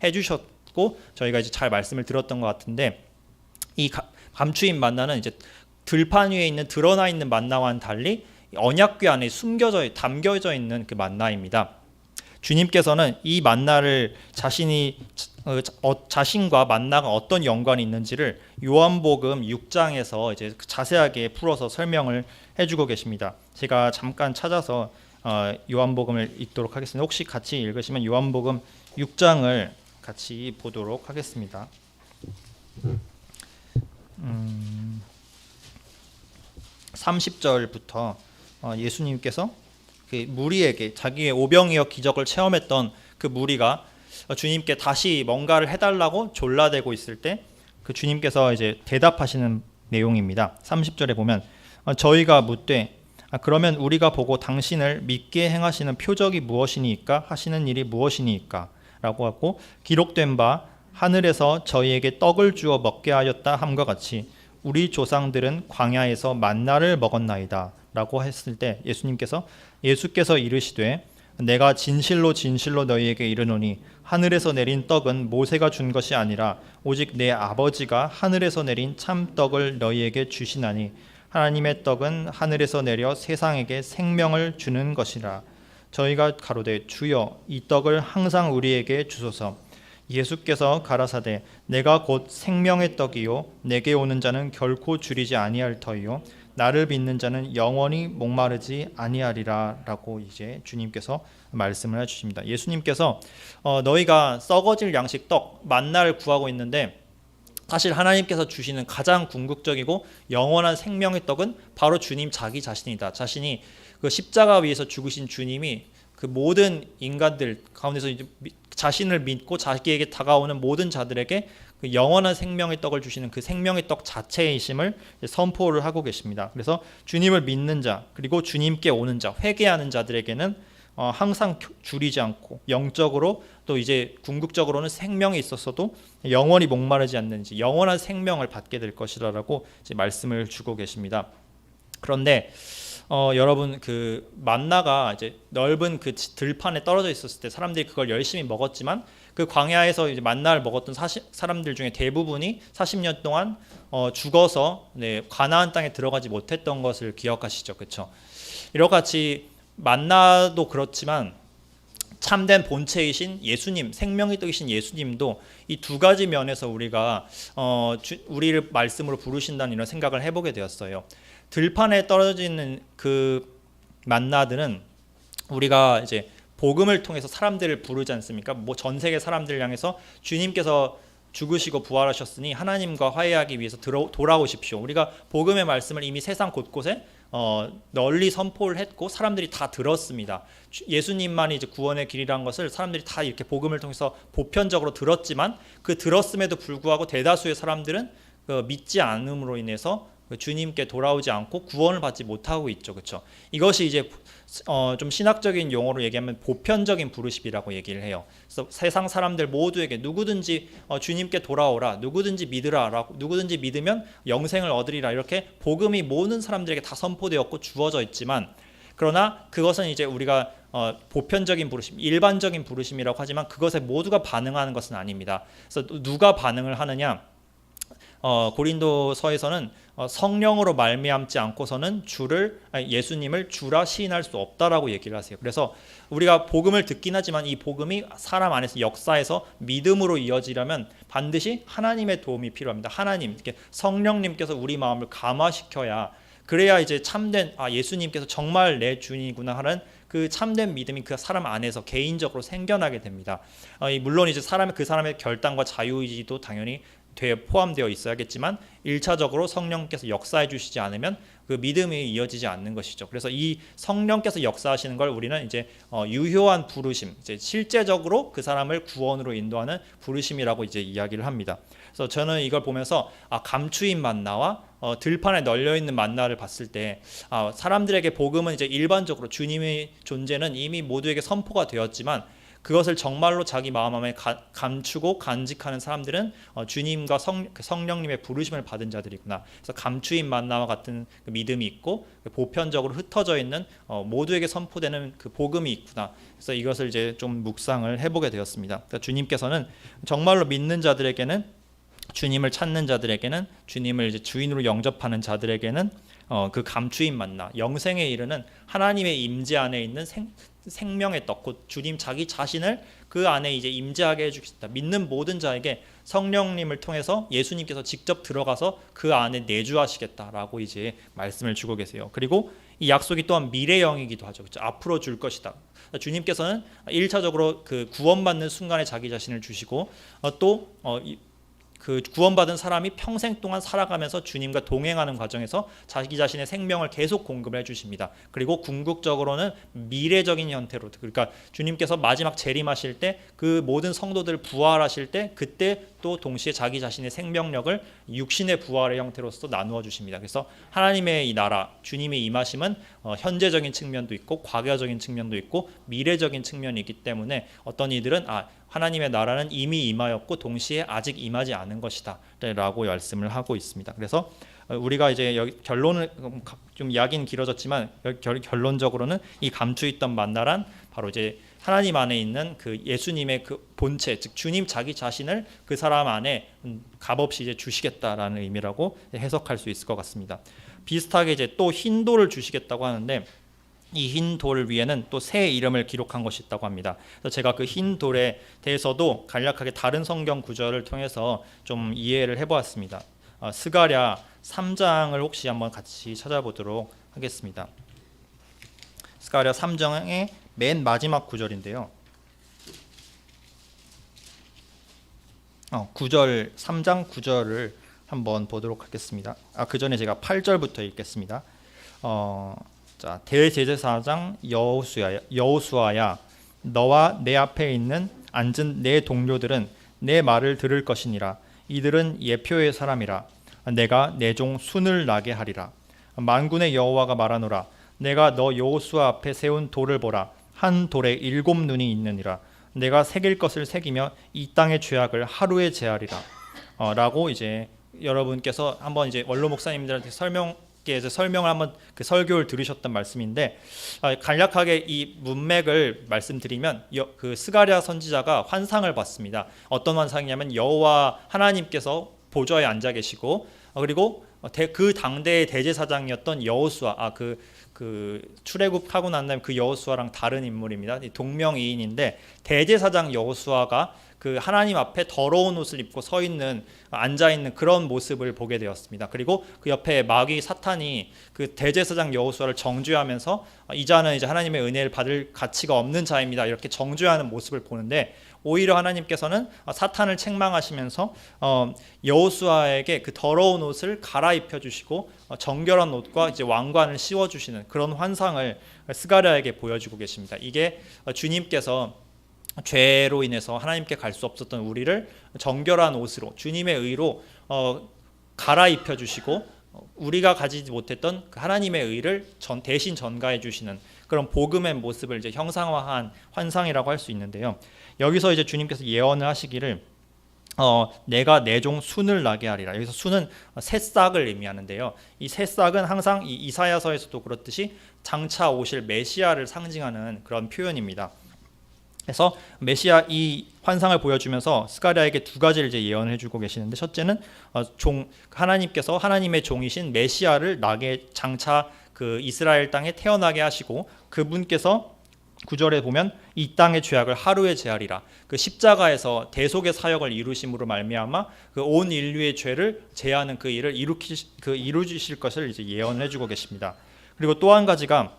[SPEAKER 1] 해주셨고 저희가 이제 잘 말씀을 들었던 것 같은데 이 감추인 만나는 이제 들판 위에 있는 드러나 있는 만나와는 달리 언약궤 안에 담겨져 있는 그 만나입니다. 주님께서는 이 만나를 자신과 만나가 어떤 연관이 있는지를 요한복음 6장에서 이제 자세하게 풀어서 설명을 해주고 계십니다. 제가 잠깐 찾아서 요한복음을 읽도록 하겠습니다. 혹시 같이 읽으시면 요한복음 6장을 같이 보도록 하겠습니다. 30절부터 예수님께서 그 무리에게 자기의 오병이어 기적을 체험했던 그 무리가 주님께 다시 뭔가를 해달라고 졸라대고 있을 때 그 주님께서 이제 대답하시는 내용입니다. 30절에 보면 저희가 묻되 그러면 우리가 보고 당신을 믿게 행하시는 표적이 무엇이니까 하시는 일이 무엇이니까 라고 하고 기록된 바 하늘에서 저희에게 떡을 주어 먹게 하였다 함과 같이 우리 조상들은 광야에서 만나를 먹었나이다 라고 했을 때 예수께서 이르시되 내가 진실로 진실로 너희에게 이르노니 하늘에서 내린 떡은 모세가 준 것이 아니라 오직 내 아버지가 하늘에서 내린 참떡을 너희에게 주시나니 하나님의 떡은 하늘에서 내려 세상에게 생명을 주는 것이라. 저희가 가로되 주여 이 떡을 항상 우리에게 주소서. 예수께서 가라사대 내가 곧 생명의 떡이요 내게 오는 자는 결코 줄이지 아니할 터이요 나를 믿는 자는 영원히 목마르지 아니하리라 라고 이제 주님께서 말씀을 해주십니다. 예수님께서 너희가 썩어질 양식 떡 만나를 구하고 있는데 사실 하나님께서 주시는 가장 궁극적이고 영원한 생명의 떡은 바로 주님 자기 자신이다. 자신이 그 십자가 위에서 죽으신 주님이 그 모든 인간들 가운데서 이제 자신을 믿고 자기에게 다가오는 모든 자들에게 그 영원한 생명의 떡을 주시는 그 생명의 떡 자체이심을 선포를 하고 계십니다. 그래서 주님을 믿는 자 그리고 주님께 오는 자 회개하는 자들에게는 항상 줄이지 않고 영적으로 또 이제 궁극적으로는 생명이 있었어도 영원히 목마르지 않는지 영원한 생명을 받게 될 것이라고 이제 말씀을 주고 계십니다. 그런데 여러분 그 만나가 이제 넓은 그 들판에 떨어져 있었을 때 사람들이 그걸 열심히 먹었지만 그 광야에서 이제 만나를 먹었던 사람들 중에 대부분이 40년 동안 죽어서 가나안 땅에 들어가지 못했던 것을 기억하시죠, 그렇죠? 이와 같이 만나도 그렇지만 참된 본체이신 예수님, 생명의 떡이신 예수님도 이 두 가지 면에서 우리가 우리를 말씀으로 부르신다는 이런 생각을 해보게 되었어요. 들판에 떨어지는 그 만나들은 우리가 이제 복음을 통해서 사람들을 부르지 않습니까? 뭐 전 세계 사람들을 향해서 주님께서 죽으시고 부활하셨으니 하나님과 화해하기 위해서 돌아오십시오. 우리가 복음의 말씀을 이미 세상 곳곳에 널리 선포를 했고 사람들이 다 들었습니다. 예수님만이 이제 구원의 길이라는 것을 사람들이 다 이렇게 복음을 통해서 보편적으로 들었지만 그 들었음에도 불구하고 대다수의 사람들은 믿지 않음으로 인해서 주님께 돌아오지 않고 구원을 받지 못하고 있죠, 그렇죠? 이것이 이제 좀 신학적인 용어로 얘기하면 보편적인 부르심이라고 얘기를 해요. 그래서 세상 사람들 모두에게 누구든지 주님께 돌아오라, 누구든지 믿으라라고, 누구든지 믿으면 영생을 얻으리라, 이렇게 복음이 모든 사람들에게 다 선포되었고 주어져 있지만, 그러나 그것은 이제 우리가 보편적인 부르심, 일반적인 부르심이라고 하지만 그것에 모두가 반응하는 것은 아닙니다. 그래서 누가 반응을 하느냐? 고린도서에서는 성령으로 말미암지 않고서는 예수님을 주라 시인할 수 없다라고 얘기를 하세요. 그래서 우리가 복음을 듣긴 하지만 이 복음이 사람 안에서 역사에서 믿음으로 이어지려면 반드시 하나님의 도움이 필요합니다. 하나님, 성령님께서 우리 마음을 감화시켜야, 그래야 이제 참된 예수님께서 정말 내 주인이구나 하는 그 참된 믿음이 그 사람 안에서 개인적으로 생겨나게 됩니다. 물론 이제 그 사람의 결단과 자유의지도 당연히 포함되어 있어야겠지만 1차적으로 성령께서 역사해 주시지 않으면 그 믿음이 이어지지 않는 것이죠. 그래서 이 성령께서 역사하시는 걸 우리는 이제 유효한 부르심, 이제 실제적으로 그 사람을 구원으로 인도하는 부르심이라고 이제 이야기를 합니다. 그래서 저는 이걸 보면서 감추인 만나와 들판에 널려 있는 만나를 봤을 때 사람들에게 복음은 이제 일반적으로 주님의 존재는 이미 모두에게 선포가 되었지만 그것을 정말로 자기 마음 안에 감추고 간직하는 사람들은 주님과 성령님의 부르심을 받은 자들이구나. 그래서 감추인 만나와 같은 그 믿음이 있고 보편적으로 흩어져 있는 모두에게 선포되는 그 복음이 있구나. 그래서 이것을 이제 좀 묵상을 해보게 되었습니다. 그러니까 주님께서는 정말로 믿는 자들에게는, 주님을 찾는 자들에게는, 주님을 이제 주인으로 영접하는 자들에게는 그 감추인 만나, 영생에 이르는 하나님의 임재 안에 있는 생명의 떡, 곧 주님 자기 자신을 그 안에 이제 임재하게 해주시다. 믿는 모든 자에게 성령님을 통해서 예수님께서 직접 들어가서 그 안에 내주하시겠다라고 이제 말씀을 주고 계세요. 그리고 이 약속이 또한 미래형이기도 하죠. 그렇죠? 앞으로 줄 것이다. 주님께서는 1차적으로 그 구원받는 순간에 자기 자신을 주시고 또 그 구원받은 사람이 평생 동안 살아가면서 주님과 동행하는 과정에서 자기 자신의 생명을 계속 공급을 해주십니다. 그리고 궁극적으로는 미래적인 형태로, 그러니까 주님께서 마지막 재림하실 때 그 모든 성도들 부활하실 때 그때 또 동시에 자기 자신의 생명력을 육신의 부활의 형태로서 나누어 주십니다. 그래서 하나님의 이 나라, 주님의 임하심은 현재적인 측면도 있고 과거적인 측면도 있고 미래적인 측면이 있기 때문에 어떤 이들은 하나님의 나라는 이미 임하였고 동시에 아직 임하지 않은 것이다 라고 말씀을 하고 있습니다. 그래서 우리가 이제 여기 결론을 좀 이야기는 길어졌지만 결론적으로는 이 감추있던 만나란 바로 이제 하나님 안에 있는 그 예수님의 그 본체, 즉 주님 자기 자신을 그 사람 안에 값없이 이제 주시겠다라는 의미라고 해석할 수 있을 것 같습니다. 비슷하게 이제 또 흰 돌을 주시겠다고 하는데 이 흰 돌 위에는 또 새 이름을 기록한 것이 있다고 합니다. 그래서 제가 그 흰 돌에 대해서도 간략하게 다른 성경 구절을 통해서 좀 이해를 해보았습니다. 스가랴 3장을 혹시 한번 같이 찾아보도록 하겠습니다. 스가랴 3장의 맨 마지막 구절인데요. 3장 9절을 한번 보도록 하겠습니다. 그 전에 제가 8절부터 읽겠습니다. 자, 대제사장 여호수아야, 너와 내 앞에 앉은 내 동료들은 내 말을 들을 것이니라. 이들은 예표의 사람이라. 내가 내 종 순을 나게 하리라. 만군의 여호와가 말하노라. 내가 너 여호수아 앞에 세운 돌을 보라. 한 돌에 7 눈이 있느니라. 내가 새길 것을 새기며 이 땅의 죄악을 하루에 제하리라. 라고 이제 여러분께서 한번 이제 원로 목사님들한테 설명 이제 설명을 한번 그 설교를 들으셨던 말씀인데 간략하게 이 문맥을 말씀드리면 그 스가랴 선지자가 환상을 봤습니다. 어떤 환상이냐면 여호와 하나님께서 보좌에 앉아 계시고 그리고 그 당대의 대제사장이었던 여호수아 그 출애굽하고 난 다음에 그 여호수아랑 다른 인물입니다. 동명이인인데 대제사장 여호수아가 그 하나님 앞에 더러운 옷을 입고 서 있는 앉아 있는 그런 모습을 보게 되었습니다. 그리고 그 옆에 마귀 사탄이 그 대제사장 여호수아를 정죄하면서 이 자는 이제 하나님의 은혜를 받을 가치가 없는 자입니다. 이렇게 정죄하는 모습을 보는데 오히려 하나님께서는 사탄을 책망하시면서 여호수아에게 그 더러운 옷을 갈아입혀 주시고 정결한 옷과 이제 왕관을 씌워 주시는 그런 환상을 스가랴에게 보여주고 계십니다. 이게 주님께서 죄로 인해서 하나님께 갈 수 없었던 우리를 정결한 옷으로 주님의 의로 갈아입혀 주시고 우리가 가지지 못했던 그 하나님의 의를 대신 전가해 주시는 그런 복음의 모습을 이제 형상화한 환상이라고 할 수 있는데요. 여기서 이제 주님께서 예언을 하시기를 내가 내 종 순을 나게 하리라. 여기서 순은 새싹을 의미하는데요. 이 새싹은 항상 이 이사야서에서도 그렇듯이 장차 오실 메시아를 상징하는 그런 표현입니다. 그래서 메시아 이 환상을 보여주면서 스가랴에게 두 가지를 이제 예언을 해주고 계시는데 첫째는 하나님께서 하나님의 종이신 메시아를 나게 장차 그 이스라엘 땅에 태어나게 하시고 그분께서 9절에 보면 이 땅의 죄악을 하루에 제하리라. 그 십자가에서 대속의 사역을 이루심으로 말미암아 그 온 인류의 죄를 제하는 그 일을 이루실 것을 이제 예언을 해주고 계십니다. 그리고 또 한 가지가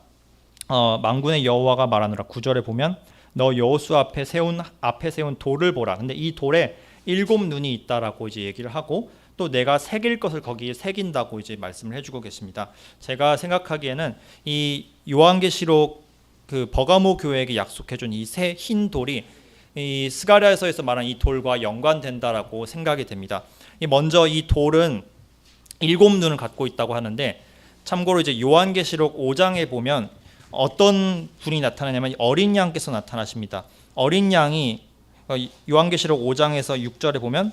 [SPEAKER 1] 만군의 여호와가 말하노라. 9절에 보면 너 여호수 앞에 세운 돌을 보라. 근데 이 돌에 7 눈이 있다라고 이제 얘기를 하고 또 내가 새길 것을 거기에 새긴다고 이제 말씀을 해주고 계십니다. 제가 생각하기에는 이 요한계시록 그 버가모 교회에게 약속해준 이 새 흰 돌이 이 스가랴서에서 말한 이 돌과 연관된다라고 생각이 됩니다. 먼저 이 돌은 7 눈을 갖고 있다고 하는데 참고로 이제 요한계시록 5장에 보면 어떤 분이 나타나냐면 어린 양께서 나타나십니다. 어린 양이 요한계시록 5장에서 6절에 보면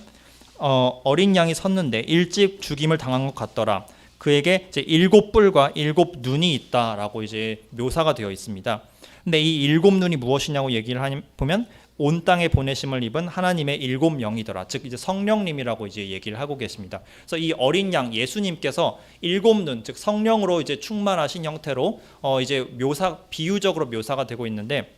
[SPEAKER 1] 어린 양이 섰는데 일찍 죽임을 당한 것 같더라. 그에게 이제 7 뿔과 7 눈이 있다라고 이제 묘사가 되어 있습니다. 근데 이 7 눈이 무엇이냐고 얘기를 보면 온 땅에 보내심을 입은 하나님의 7 영이더라. 즉 이제 성령님이라고 이제 얘기를 하고 계십니다. 그래서 이 어린 양 예수님께서 7 눈, 즉 성령으로 이제 충만하신 형태로 이제 비유적으로 묘사가 되고 있는데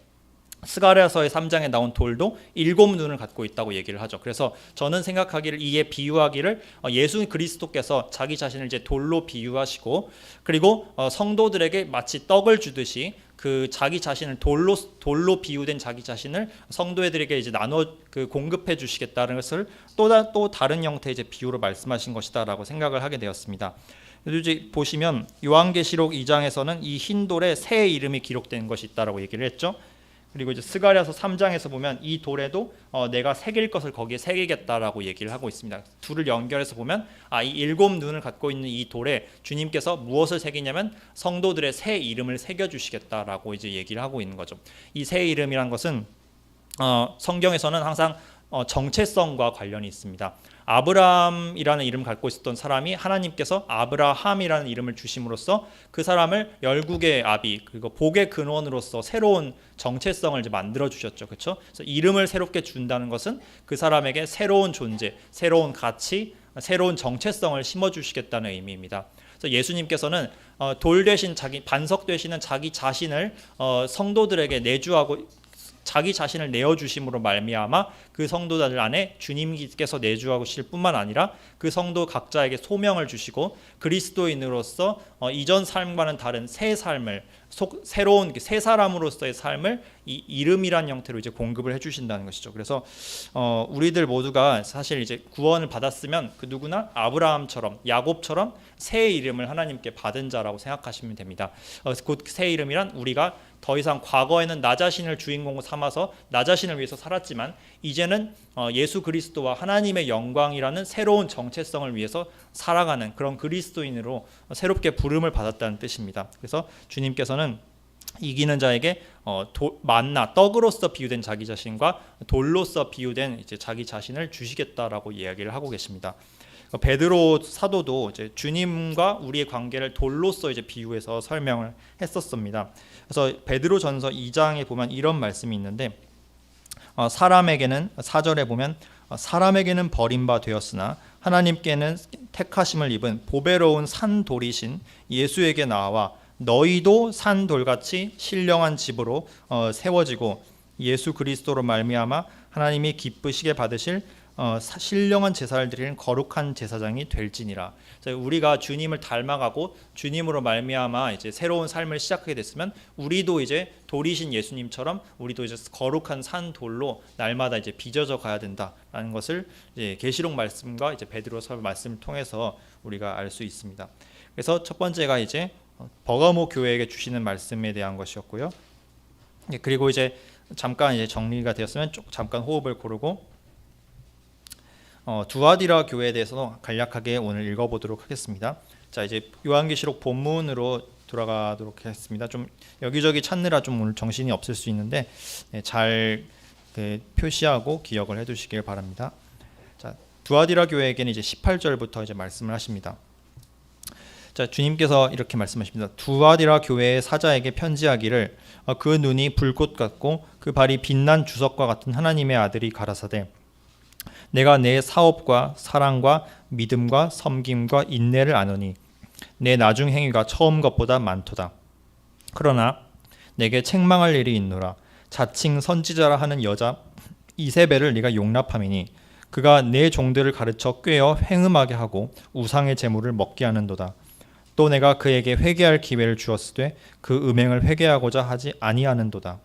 [SPEAKER 1] 스가랴서의 3장에 나온 돌도 7 눈을 갖고 있다고 얘기를 하죠. 그래서 저는 생각하기를 이에 비유하기를 예수 그리스도께서 자기 자신을 이제 돌로 비유하시고 그리고 성도들에게 마치 떡을 주듯이 그 자기 자신을 돌로 비유된 자기 자신을 성도들에게 이제 나눠 공급해 주시겠다는 것을 또 다른 형태의 이제 비유로 말씀하신 것이다라고 생각을 하게 되었습니다. 이제 보시면 요한계시록 2장에서는 이 흰 돌에 새 이름이 기록된 것이 있다라고 얘기를 했죠. 그리고 이제 스가랴서 3장에서 보면 이 돌에도 내가 새길 것을 거기에 새기겠다라고 얘기를 하고 있습니다. 둘을 연결해서 보면 이 7 눈을 갖고 있는 이 돌에 주님께서 무엇을 새기냐면 성도들의 새 이름을 새겨 주시겠다라고 이제 얘기를 하고 있는 거죠. 이 새 이름이란 것은 성경에서는 항상 정체성과 관련이 있습니다. 아브라함이라는 이름을 갖고 있었던 사람이 하나님께서 아브라함이라는 이름을 주심으로써 그 사람을 열국의 아비 그리고 복의 근원으로서 새로운 정체성을 이제 만들어 주셨죠. 그렇죠? 그래서 이름을 새롭게 준다는 것은 그 사람에게 새로운 존재, 새로운 가치, 새로운 정체성을 심어 주시겠다는 의미입니다. 그래서 예수님께서는 돌 대신 반석 되시는 자기 자신을 성도들에게 내주하고 자기 자신을 내어주심으로 말미암아 그 성도들 안에 주님께서 내주하실 뿐만 아니라 그 성도 각자에게 소명을 주시고 그리스도인으로서 이전 삶과는 다른 새 삶을 새로운 새 사람으로서의 삶을 이 이름이란 형태로 이제 공급을 해주신다는 것이죠. 그래서 우리들 모두가 사실 이제 구원을 받았으면 그 누구나 아브라함처럼 야곱처럼 새 이름을 하나님께 받은 자라고 생각하시면 됩니다. 곧 새 이름이란 우리가 더 이상 과거에는 나 자신을 주인공으로 삼아서 나 자신을 위해서 살았지만 이제는 예수 그리스도와 하나님의 영광이라는 새로운 정체성을 위해서 살아가는 그런 그리스도인으로 새롭게 부름을 받았다는 뜻입니다. 그래서 주님께서는 이기는 자에게 만나 떡으로서 비유된 자기 자신과 돌로서 비유된 이제 자기 자신을 주시겠다라고 이야기를 하고 계십니다. 베드로 사도도 이제 주님과 우리의 관계를 돌로서 이제 비유해서 설명을 했었습니다. 그래서 베드로전서 2장에 보면 이런 말씀이 있는데 사람에게는 4절에 보면 사람에게는 버림바 되었으나 하나님께는 택하심을 입은 보배로운 산돌이신 예수에게 나와 너희도 산돌같이 신령한 집으로 세워지고 예수 그리스도로 말미암아 하나님이 기쁘시게 받으실 신령한 제사를 드리는 거룩한 제사장이 될지니라. 우리가 주님을 닮아가고 주님으로 말미암아 이제 새로운 삶을 시작하게 됐으면 우리도 이제 돌이신 예수님처럼 우리도 이제 거룩한 산 돌로 날마다 이제 빚어져 가야 된다라는 것을 이제 계시록 말씀과 이제 베드로서 말씀을 통해서 우리가 알 수 있습니다. 그래서 첫 번째가 이제 버가모 교회에게 주시는 말씀에 대한 것이었고요. 그리고 이제 잠깐 이제 정리가 되었으면 잠깐 호흡을 고르고 두아디라 교회에 대해서 간략하게 오늘 읽어보도록 하겠습니다. 자, 이제 요한계시록 본문으로 돌아가도록 하겠습니다. 좀 여기저기 찾느라 좀 오늘 정신이 없을 수 있는데 잘 표시하고 기억을 해두시길 바랍니다. 자, 두아디라 교회에게는 이제 18절부터 이제 말씀을 하십니다. 자, 주님께서 이렇게 말씀하십니다. 두아디라 교회의 사자에게 편지하기를 그 눈이 불꽃 같고 그 발이 빛난 주석과 같은 하나님의 아들이 가라사대 내가 내 사업과 사랑과 믿음과 섬김과 인내를 아노니 내 나중 행위가 처음 것보다 많도다. 그러나 내게 책망할 일이 있노라. 자칭 선지자라 하는 여자 이세벨을 네가 용납함이니 그가 내 종들을 가르쳐 꾀어 행음하게 하고 우상의 제물을 먹게 하는도다. 또 내가 그에게 회개할 기회를 주었으되 그 음행을 회개하고자 하지 아니하는도다.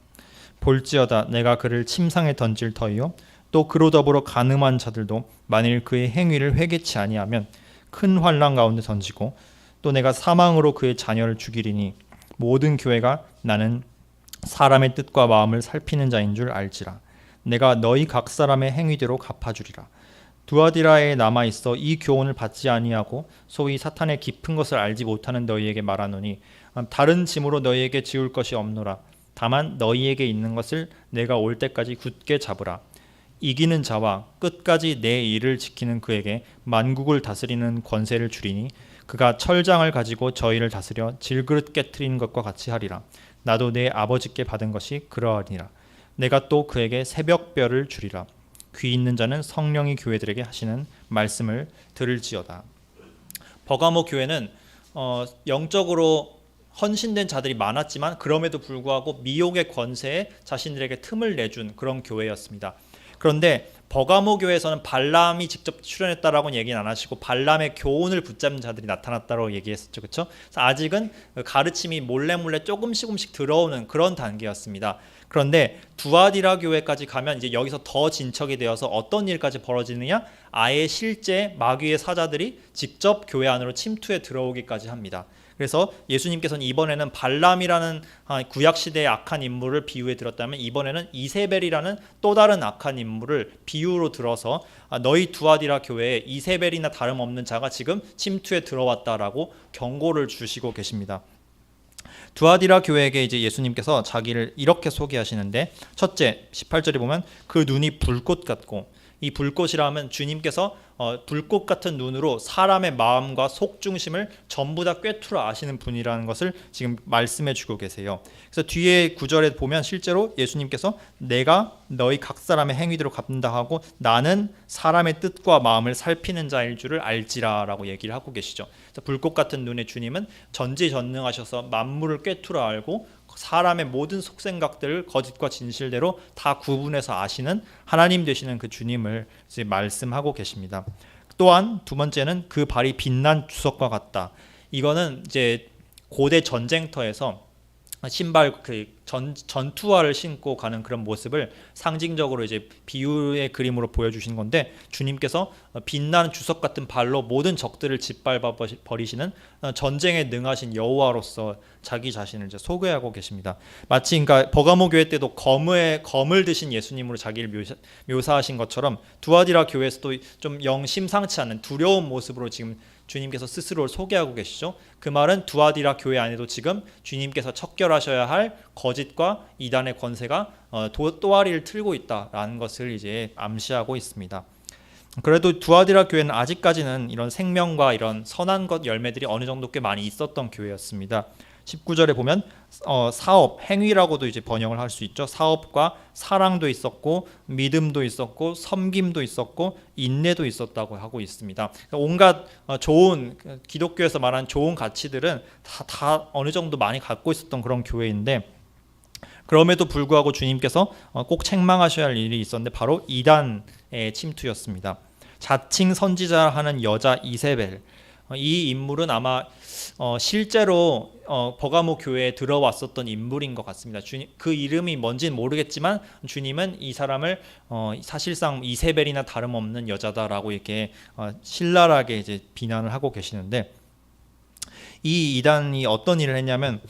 [SPEAKER 1] 볼지어다 내가 그를 침상에 던질 터이요 또 그로 더불어 간음한 자들도 만일 그의 행위를 회개치 아니하면 큰 환난 가운데 던지고 또 내가 사망으로 그의 자녀를 죽이리니 모든 교회가 나는 사람의 뜻과 마음을 살피는 자인 줄 알지라. 내가 너희 각 사람의 행위대로 갚아주리라. 두아디라에 남아있어 이 교훈을 받지 아니하고 소위 사탄의 깊은 것을 알지 못하는 너희에게 말하노니 다른 짐으로 너희에게 지울 것이 없노라. 다만 너희에게 있는 것을 내가 올 때까지 굳게 잡으라. 이기는 자와 끝까지 내 일을 지키는 그에게 만국을 다스리는 권세를 주리니 그가 철장을 가지고 저희를 다스려 질그릇 깨트리는 것과 같이 하리라. 나도 내 아버지께 받은 것이 그러하니라. 내가 또 그에게 새벽별을 주리라. 귀 있는 자는 성령이 교회들에게 하시는 말씀을 들을지어다. 버가모 교회는 영적으로 헌신된 자들이 많았지만 그럼에도 불구하고 미혹의 권세에 자신들에게 틈을 내준 그런 교회였습니다. 그런데 버가모 교회에서는 발람이 직접 출연했다라고는 얘기는 안 하시고 발람의 교훈을 붙잡는 자들이 나타났다고 얘기했었죠. 그렇죠? 그래서 아직은 가르침이 몰래 조금씩 들어오는 그런 단계였습니다. 그런데 두아디라 교회까지 가면 이제 여기서 더 진척이 되어서 어떤 일까지 벌어지느냐? 아예 실제 마귀의 사자들이 직접 교회 안으로 침투해 들어오기까지 합니다. 그래서 예수님께서는 이번에는 발람이라는 구약시대의 악한 인물을 비유해 들었다면 이번에는 이세벨이라는 또 다른 악한 인물을 비유로 들어서 너희 두아디라 교회에 이세벨이나 다름없는 자가 지금 침투해 들어왔다라고 경고를 주시고 계십니다. 두아디라 교회에게 이제 예수님께서 자기를 이렇게 소개하시는데 첫째 18절에 보면 그 눈이 불꽃 같고 이 불꽃이라면 주님께서 불꽃 같은 눈으로 사람의 마음과 속 중심을 전부 다 꿰뚫어 아시는 분이라는 것을 지금 말씀해 주고 계세요. 그래서 뒤에 구절에 보면 실제로 예수님께서 내가 너희 각 사람의 행위대로 갚는다 하고 나는 사람의 뜻과 마음을 살피는 자일 줄을 알지라라고 얘기를 하고 계시죠. 그래서 불꽃 같은 눈의 주님은 전지전능하셔서 만물을 꿰뚫어 알고 사람의 모든 속생각들을 거짓과 진실대로 다 구분해서 아시는 하나님 되시는 그 주님을 이제 말씀하고 계십니다. 또한 두 번째는 그 발이 빛난 주석과 같다. 이거는 이제 고대 전쟁터에서 신발 전투화를 신고 가는 그런 모습을 상징적으로 이제 비유의 그림으로 보여주신 건데 주님께서 빛나는 주석 같은 발로 모든 적들을 짓밟아 버리시는 전쟁에 능하신 여호와로서 자기 자신을 이제 소개하고 계십니다. 마치 그러니까 버가모 교회 때도 검을 드신 예수님으로 자기를 묘사하신 것처럼 두아디라 교회에서도 좀 영 심상치 않은 두려운 모습으로 지금 주님께서 스스로를 소개하고 계시죠. 그 말은 두아디라 교회 안에도 지금 주님께서 척결하셔야 할 거짓과 이단의 권세가 또아리를 틀고 있다라는 것을 이제 암시하고 있습니다. 그래도 두아디라 교회는 아직까지는 이런 생명과 이런 선한 것 열매들이 어느 정도 꽤 많이 있었던 교회였습니다. 19절에 보면 사업, 행위라고도 이제 번역을 할 수 있죠. 사업과 사랑도 있었고 믿음도 있었고 섬김도 있었고 인내도 있었다고 하고 있습니다. 온갖 좋은 기독교에서 말하는 좋은 가치들은 다 어느 정도 많이 갖고 있었던 그런 교회인데, 그럼에도 불구하고 주님께서 꼭 책망하셔야 할 일이 있었는데 바로 이단의 침투였습니다. 자칭 선지자 하는 여자 이세벨, 이 인물은 아마 실제로 버가모 교회에 들어왔었던 인물인 것 같습니다. 그 이름이 뭔지는 모르겠지만 주님은 이 사람을 사실상 이세벨이나 다름없는 여자다라고 이렇게 신랄하게 이제 비난을 하고 계시는데, 이 이단이 어떤 일을 했냐면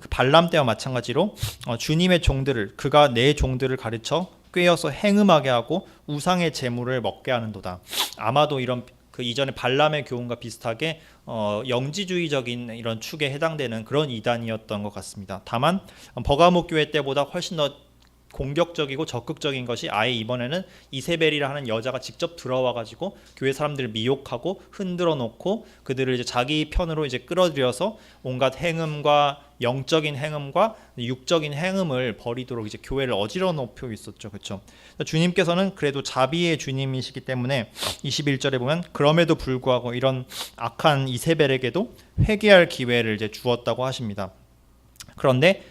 [SPEAKER 1] 발람 때와 마찬가지로 주님의 종들을, 그가 내 종들을 가르쳐 꿰어서 행음하게 하고 우상의 제물을 먹게 하는도다. 아마도 이런 그 이전에 발람의 교훈과 비슷하게 영지주의적인 이런 축에 해당되는 그런 이단이었던 것 같습니다. 다만 버가모 교회 때보다 훨씬 더 공격적이고 적극적인 것이 아예 이번에는 이세벨이라 하는 여자가 직접 들어와 가지고 교회 사람들을 미혹하고 흔들어 놓고 그들을 이제 자기 편으로 이제 끌어들여서 온갖 행음과 영적인 행음과 육적인 행음을 벌이도록 이제 교회를 어지러 놓고 있었죠. 그렇죠? 주님께서는 그래도 자비의 주님이시기 때문에 21절에 보면 그럼에도 불구하고 이런 악한 이세벨에게도 회개할 기회를 이제 주었다고 하십니다. 그런데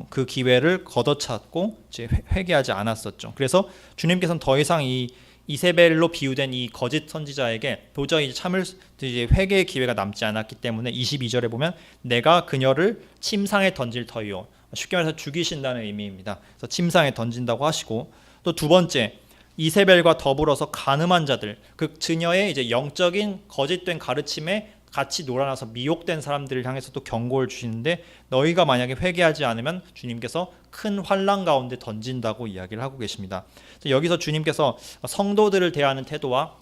[SPEAKER 1] 그 기회를 걷어찼고 이제 회개하지 않았었죠. 그래서 주님께서는 더 이상 이 이세벨로 비유된 이 거짓 선지자에게 도저히 참을 이제 회개의 기회가 남지 않았기 때문에 22절에 보면 내가 그녀를 침상에 던질 터이요. 쉽게 말해서 죽이신다는 의미입니다. 그래서 침상에 던진다고 하시고, 또 두 번째, 이세벨과 더불어서 간음한 자들, 그 그녀의 이제 영적인 거짓된 가르침에 같이 놀아나서 미혹된 사람들을 향해서 또 경고를 주시는데, 너희가 만약에 회개하지 않으면 주님께서 큰 환난 가운데 던진다고 이야기를 하고 계십니다. 여기서 주님께서 성도들을 대하는 태도와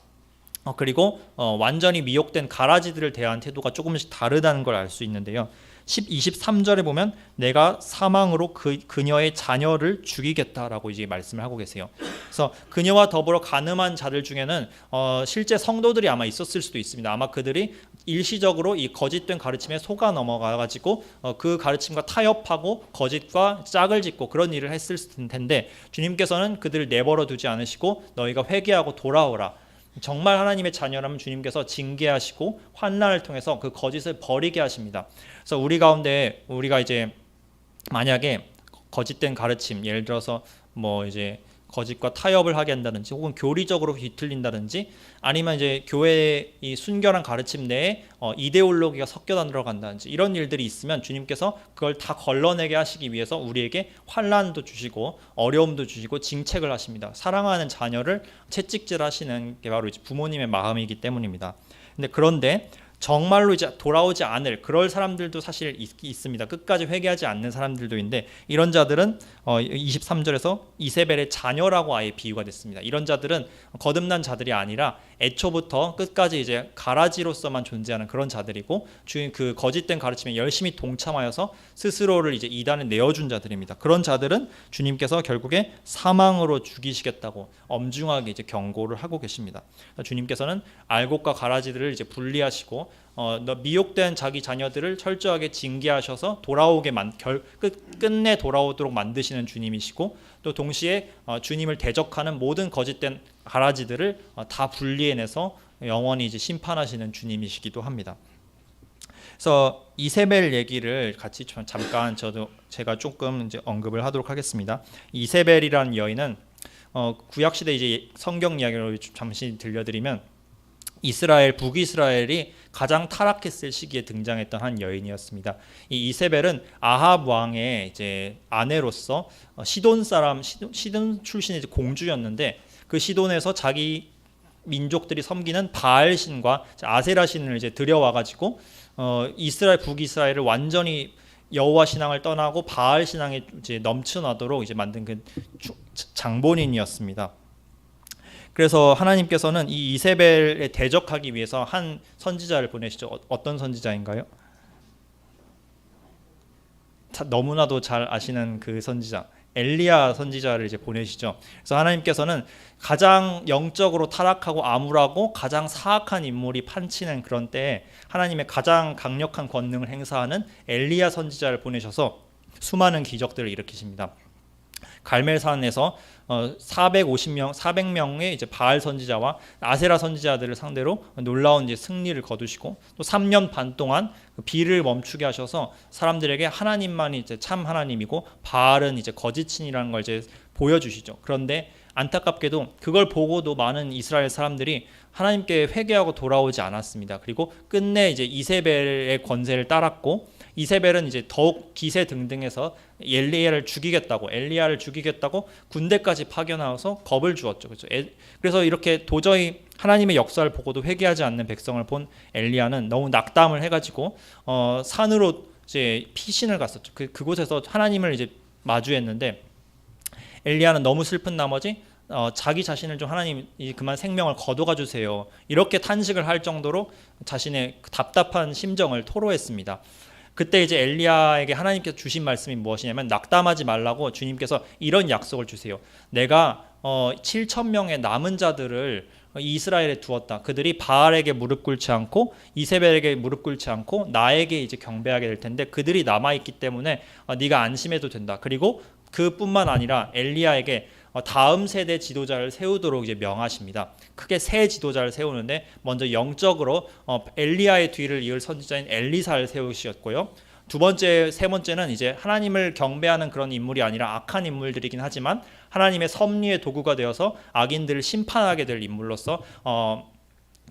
[SPEAKER 1] 그리고 완전히 미혹된 가라지들을 대하는 태도가 조금씩 다르다는 걸 알 수 있는데요. 23절에 보면 내가 사망으로 그녀의 자녀를 죽이겠다라고 이제 말씀을 하고 계세요. 그래서 그녀와 더불어 간음한 자들 중에는 실제 성도들이 아마 있었을 수도 있습니다. 아마 그들이 일시적으로 이 거짓된 가르침에 속아 넘어가가지고 그 가르침과 타협하고 거짓과 짝을 짓고 그런 일을 했을 텐데, 주님께서는 그들을 내버려 두지 않으시고 너희가 회개하고 돌아오라. 정말 하나님의 자녀라면 주님께서 징계하시고 환난을 통해서 그 거짓을 버리게 하십니다. 그래서 우리 가운데 우리가 이제 만약에 거짓된 가르침, 예를 들어서 뭐 이제 거짓과 타협을 하게 한다든지 혹은 교리적으로 뒤틀린다든지 아니면 이제 교회의 이 순결한 가르침 내에 이데올로기가 섞여 들어간다든지 이런 일들이 있으면 주님께서 그걸 다 걸러내게 하시기 위해서 우리에게 환난도 주시고 어려움도 주시고 징책을 하십니다. 사랑하는 자녀를 채찍질 하시는 게 바로 이제 부모님의 마음이기 때문입니다. 그런데 정말로 이제 돌아오지 않을 그럴 사람들도 사실 있습니다. 끝까지 회개하지 않는 사람들도 있는데, 이런 자들은 23절에서 이세벨의 자녀라고 아예 비유가 됐습니다. 이런 자들은 거듭난 자들이 아니라 애초부터 끝까지 이제 가라지로서만 존재하는 그런 자들이고, 그 거짓된 가르침에 열심히 동참하여서 스스로를 이제 이단에 내어준 자들입니다. 그런 자들은 주님께서 결국에 사망으로 죽이시겠다고 엄중하게 이제 경고를 하고 계십니다. 주님께서는 알곡과 가라지들을 이제 분리하시고 미혹된 자기 자녀들을 철저하게 징계하셔서 돌아오게 끝내 돌아오도록 만드시는 주님이시고, 또 동시에 주님을 대적하는 모든 거짓된 가라지들을 다 분리해내서 영원히 이제 심판하시는 주님이시기도 합니다. 그래서 이세벨 얘기를 같이 잠깐 제가 조금 이제 언급을 하도록 하겠습니다. 이세벨이라는 여인은 구약 시대 이제 성경 이야기로 잠시 들려드리면 북이스라엘이 가장 타락했을 시기에 등장했던 한 여인이었습니다. 이 이세벨은 아합 왕의 이제 아내로서 시돈 출신의 이제 공주였는데, 그 시돈에서 자기 민족들이 섬기는 바알 신과 아세라 신을 이제 들여와 가지고 북이스라엘을 완전히 여호와 신앙을 떠나고 바알 신앙에 이제 넘쳐나도록 이제 만든 그 장본인이었습니다. 그래서 하나님께서는 이 이세벨에 대적하기 위해서 한 선지자를 보내시죠. 어떤 선지자인가요? 너무나도 잘 아시는 그 선지자, 엘리야 선지자를 이제 보내시죠. 그래서 하나님께서는 가장 영적으로 타락하고 암울하고 가장 사악한 인물이 판치는 그런 때에 하나님의 가장 강력한 권능을 행사하는 엘리야 선지자를 보내셔서 수많은 기적들을 일으키십니다. 갈멜산에서 400명의 이제 바알 선지자와 아세라 선지자들을 상대로 놀라운 이제 승리를 거두시고 또 3년 반 동안 비를 멈추게 하셔서 사람들에게 하나님만이 이제 참 하나님이고 바알은 이제 거짓신이라는 걸 이제 보여주시죠. 그런데 안타깝게도 그걸 보고도 많은 이스라엘 사람들이 하나님께 회개하고 돌아오지 않았습니다. 그리고 끝내 이제 이세벨의 권세를 따랐고 이세벨은 이제 더욱 기세등등해서 엘리야를 죽이겠다고 군대까지 파견하여서 겁을 주었죠. 그래서 이렇게 도저히 하나님의 역사를 보고도 회개하지 않는 백성을 본 엘리야는 너무 낙담을 해가지고 산으로 이제 피신을 갔었죠. 그곳에서 하나님을 이제 마주했는데 엘리야는 너무 슬픈 나머지 자기 자신을 좀 하나님 그만 생명을 거둬가 주세요. 이렇게 탄식을 할 정도로 자신의 답답한 심정을 토로했습니다. 그때 이제 엘리야에게 하나님께서 주신 말씀이 무엇이냐면 낙담하지 말라고 주님께서 이런 약속을 주세요. 내가 7천 명의 남은 자들을 이스라엘에 두었다. 그들이 바알에게 무릎 꿇지 않고 이세벨에게 무릎 꿇지 않고 나에게 이제 경배하게 될 텐데 그들이 남아 있기 때문에 네가 안심해도 된다. 그리고 그뿐만 아니라 엘리야에게 다음 세대 지도자를 세우도록 이제 명하십니다. 크게 세 지도자를 세우는데 먼저 영적으로 엘리야의 뒤를 이을 선지자인 엘리사를 세우셨고요. 세 번째는 이제 하나님을 경배하는 그런 인물이 아니라 악한 인물들이긴 하지만 하나님의 섭리의 도구가 되어서 악인들을 심판하게 될 인물로서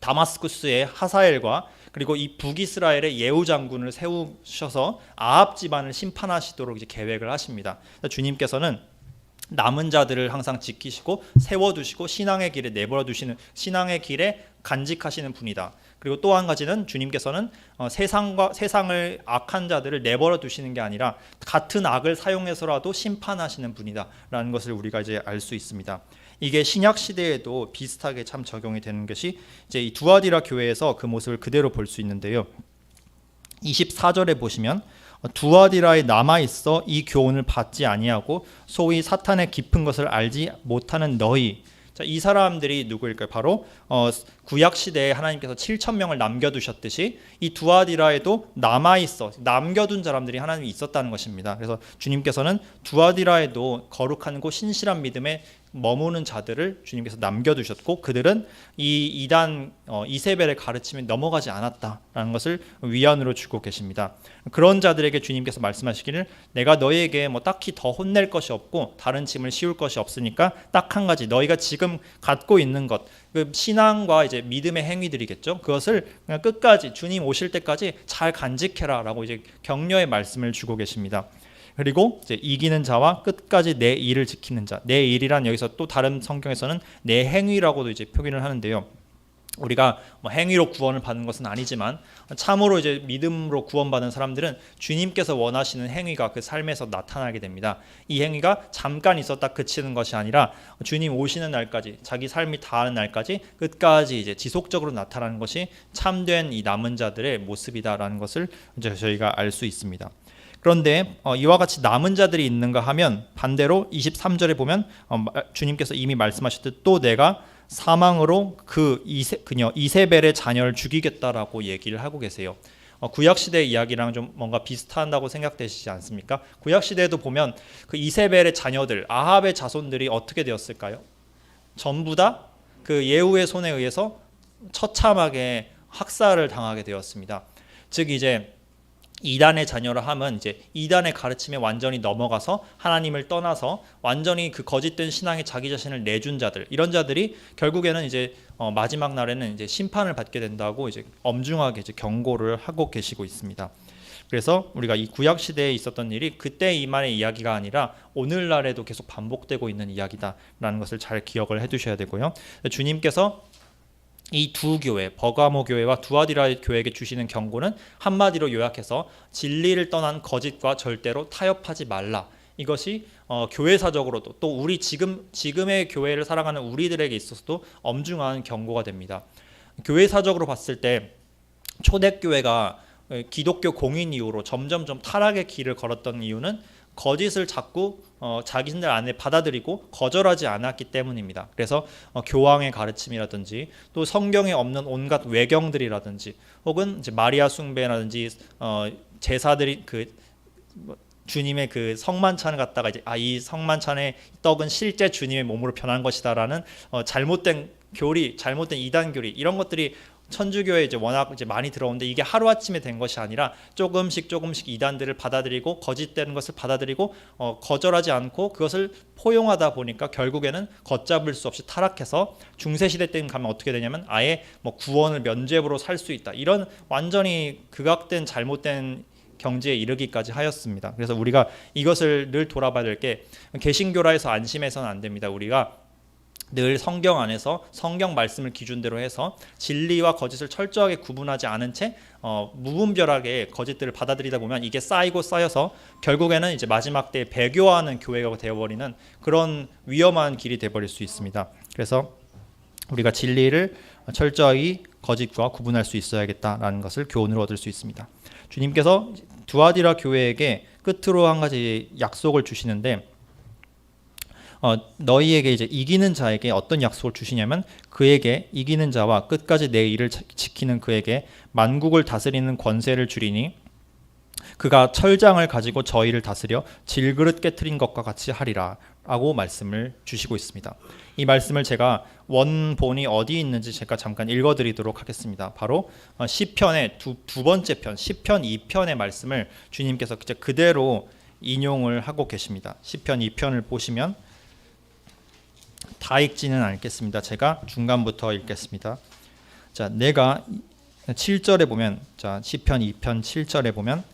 [SPEAKER 1] 다마스쿠스의 하사엘과 그리고 이 북이스라엘의 예후 장군을 세우셔서 아합 집안을 심판하시도록 이제 계획을 하십니다. 주님께서는 남은 자들을 항상 지키시고 세워두시고 신앙의 길에 내버려 두시는 신앙의 길에 간직하시는 분이다. 그리고 또 한 가지는 주님께서는 세상을 악한 자들을 내버려 두시는 게 아니라 같은 악을 사용해서라도 심판하시는 분이다라는 것을 우리가 이제 알 수 있습니다. 이게 신약 시대에도 비슷하게 참 적용이 되는 것이 이제 이 두아디라 교회에서 그 모습을 그대로 볼 수 있는데요. 24절에 보시면 두아디라에 남아있어 이 교훈을 받지 아니하고 소위 사탄의 깊은 것을 알지 못하는 너희. 자, 이 사람들이 누구일까요? 바로 구약 시대에 하나님께서 7천 명을 남겨두셨듯이 이 두아디라에도 남아있어 남겨둔 사람들이 하나님이 있었다는 것입니다. 그래서 주님께서는 두아디라에도 거룩한 곳 신실한 믿음에 머무는 자들을 주님께서 남겨두셨고 그들은 이 이단 이세벨의 가르침에 넘어가지 않았다라는 것을 위안으로 주고 계십니다. 그런 자들에게 주님께서 말씀하시기를 내가 너희에게 뭐 딱히 더 혼낼 것이 없고 다른 짐을 씌울 것이 없으니까 딱 한 가지 너희가 지금 갖고 있는 것 그 신앙과 이제 믿음의 행위들이겠죠. 그것을 그냥 끝까지 주님 오실 때까지 잘 간직해라라고 이제 격려의 말씀을 주고 계십니다. 그리고 이제 이기는 자와 끝까지 내 일을 지키는 자. 내 일이란 여기서 또 다른 성경에서는 내 행위라고도 이제 표기를 하는데요. 우리가 뭐 행위로 구원을 받는 것은 아니지만 참으로 이제 믿음으로 구원받은 사람들은 주님께서 원하시는 행위가 그 삶에서 나타나게 됩니다. 이 행위가 잠깐 있었다 그치는 것이 아니라 주님 오시는 날까지 자기 삶이 다하는 날까지 끝까지 이제 지속적으로 나타나는 것이 참된 이 남은 자들의 모습이다라는 것을 이제 저희가 알 수 있습니다. 그런데 이와 같이 남은 자들이 있는가 하면 반대로 23절에 보면 주님께서 이미 말씀하셨듯 또 내가 사망으로 그녀 이세벨의 자녀를 죽이겠다라고 얘기를 하고 계세요. 구약 시대 이야기랑 좀 뭔가 비슷한다고 생각되시지 않습니까? 구약 시대에도 보면 그 이세벨의 자녀들 아합의 자손들이 어떻게 되었을까요? 전부 다 그 예후의 손에 의해서 처참하게 학살을 당하게 되었습니다. 즉 이제 이단의 자녀라 하면 이제 이단의 가르침에 완전히 넘어가서 하나님을 떠나서 완전히 그 거짓된 신앙에 자기 자신을 내준 자들 이런 자들이 결국에는 이제 마지막 날에는 이제 심판을 받게 된다고 이제 엄중하게 이제 경고를 하고 계시고 있습니다. 그래서 우리가 이 구약 시대에 있었던 일이 그때 이만의 이야기가 아니라 오늘날에도 계속 반복되고 있는 이야기다라는 것을 잘 기억을 해두셔야 되고요. 주님께서 이 두 교회, 버가모 교회와 두아디라 교회에게 주시는 경고는 한마디로 요약해서 진리를 떠난 거짓과 절대로 타협하지 말라. 이것이 교회사적으로도 또 우리 지금의 교회를 살아가는 우리들에게 있어서도 엄중한 경고가 됩니다. 교회사적으로 봤을 때 초대교회가 기독교 공인 이후로 점점점 타락의 길을 걸었던 이유는 거짓을 자꾸 자기들 안에 받아들이고 거절하지 않았기 때문입니다. 그래서 교황의 가르침이라든지 또 성경에 없는 온갖 외경들이라든지 혹은 이제 마리아 숭배라든지 제사들이 주님의 그 성만찬을 갖다가 이제 이 성만찬의 떡은 실제 주님의 몸으로 변한 것이다라는 잘못된 교리, 잘못된 이단 교리 이런 것들이 천주교에 이제 워낙 이제 많이 들어오는데 이게 하루아침에 된 것이 아니라 조금씩 이단들을 받아들이고 거짓되는 것을 받아들이고 거절하지 않고 그것을 포용하다 보니까 결국에는 걷잡을 수 없이 타락해서 중세시대 때는 가면 어떻게 되냐면 아예 뭐 구원을 면죄부로 살 수 있다 이런 완전히 극악된 잘못된 경지에 이르기까지 하였습니다. 그래서 우리가 이것을 늘 돌아봐야 될 게 개신교라 해서 안심해서는 안 됩니다. 우리가 늘 성경 안에서 성경 말씀을 기준대로 해서 진리와 거짓을 철저하게 구분하지 않은 채 무분별하게 거짓들을 받아들이다 보면 이게 쌓이고 쌓여서 결국에는 이제 마지막 때에 배교하는 교회가 되어버리는 그런 위험한 길이 되어버릴 수 있습니다. 그래서 우리가 진리를 철저히 거짓과 구분할 수 있어야겠다라는 것을 교훈으로 얻을 수 있습니다. 주님께서 두아디라 교회에게 끝으로 한 가지 약속을 주시는데 너희에게 이제 이기는 자에게 어떤 약속을 주시냐면 그에게 이기는 자와 끝까지 내 일을 지키는 그에게 만국을 다스리는 권세를 주리니 그가 철장을 가지고 저희를 다스려 질그릇 깨트린 것과 같이 하리라 라고 말씀을 주시고 있습니다. 이 말씀을 제가 원본이 어디 있는지 제가 잠깐 읽어드리도록 하겠습니다. 바로 시편의 두 번째 편 시편 2편의 말씀을 주님께서 그대로 인용을 하고 계십니다. 시편 2편을 보시면 다 읽지는 않겠습니다. 제가 중간부터 읽겠습니다. 자, 내가 7절에 보면 시편 2편 7절에 보면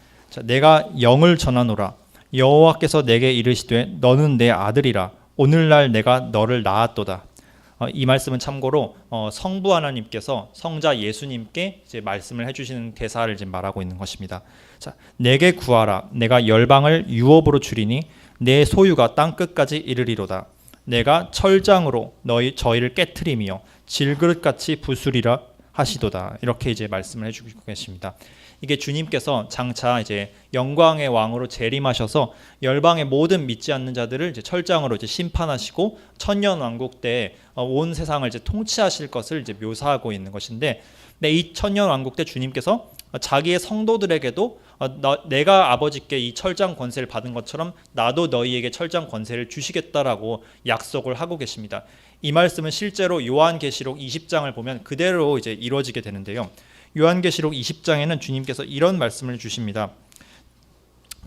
[SPEAKER 1] 내가 영을 전하노라 여호와께서 내게 이르시되 너는 내 아들이라 오늘날 내가 너를 낳았도다. 이 말씀은 참고로 성부 하나님께서 성자 예수님께 이제 말씀을 해주시는 대사를 이제 말하고 있는 것입니다. 자, 내게 구하라 내가 열방을 유업으로 주리니 내 소유가 땅 끝까지 이르리로다. 내가 철장으로 저희를 깨트리며 질그릇같이 부수리라 하시도다. 이렇게 이제 말씀을 해주고 계십니다. 이게 주님께서 장차 이제 영광의 왕으로 재림하셔서 열방의 모든 믿지 않는 자들을 이제 철장으로 이제 심판하시고 천년 왕국 때 온 세상을 이제 통치하실 것을 이제 묘사하고 있는 것인데, 이 천년 왕국 때 주님께서 자기의 성도들에게도 내가 아버지께 이 철장 권세를 받은 것처럼 나도 너희에게 철장 권세를 주시겠다라고 약속을 하고 계십니다. 이 말씀은 실제로 요한계시록 20장을 보면 그대로 이제 이루어지게 되는데요. 요한계시록 20장에는 주님께서 이런 말씀을 주십니다.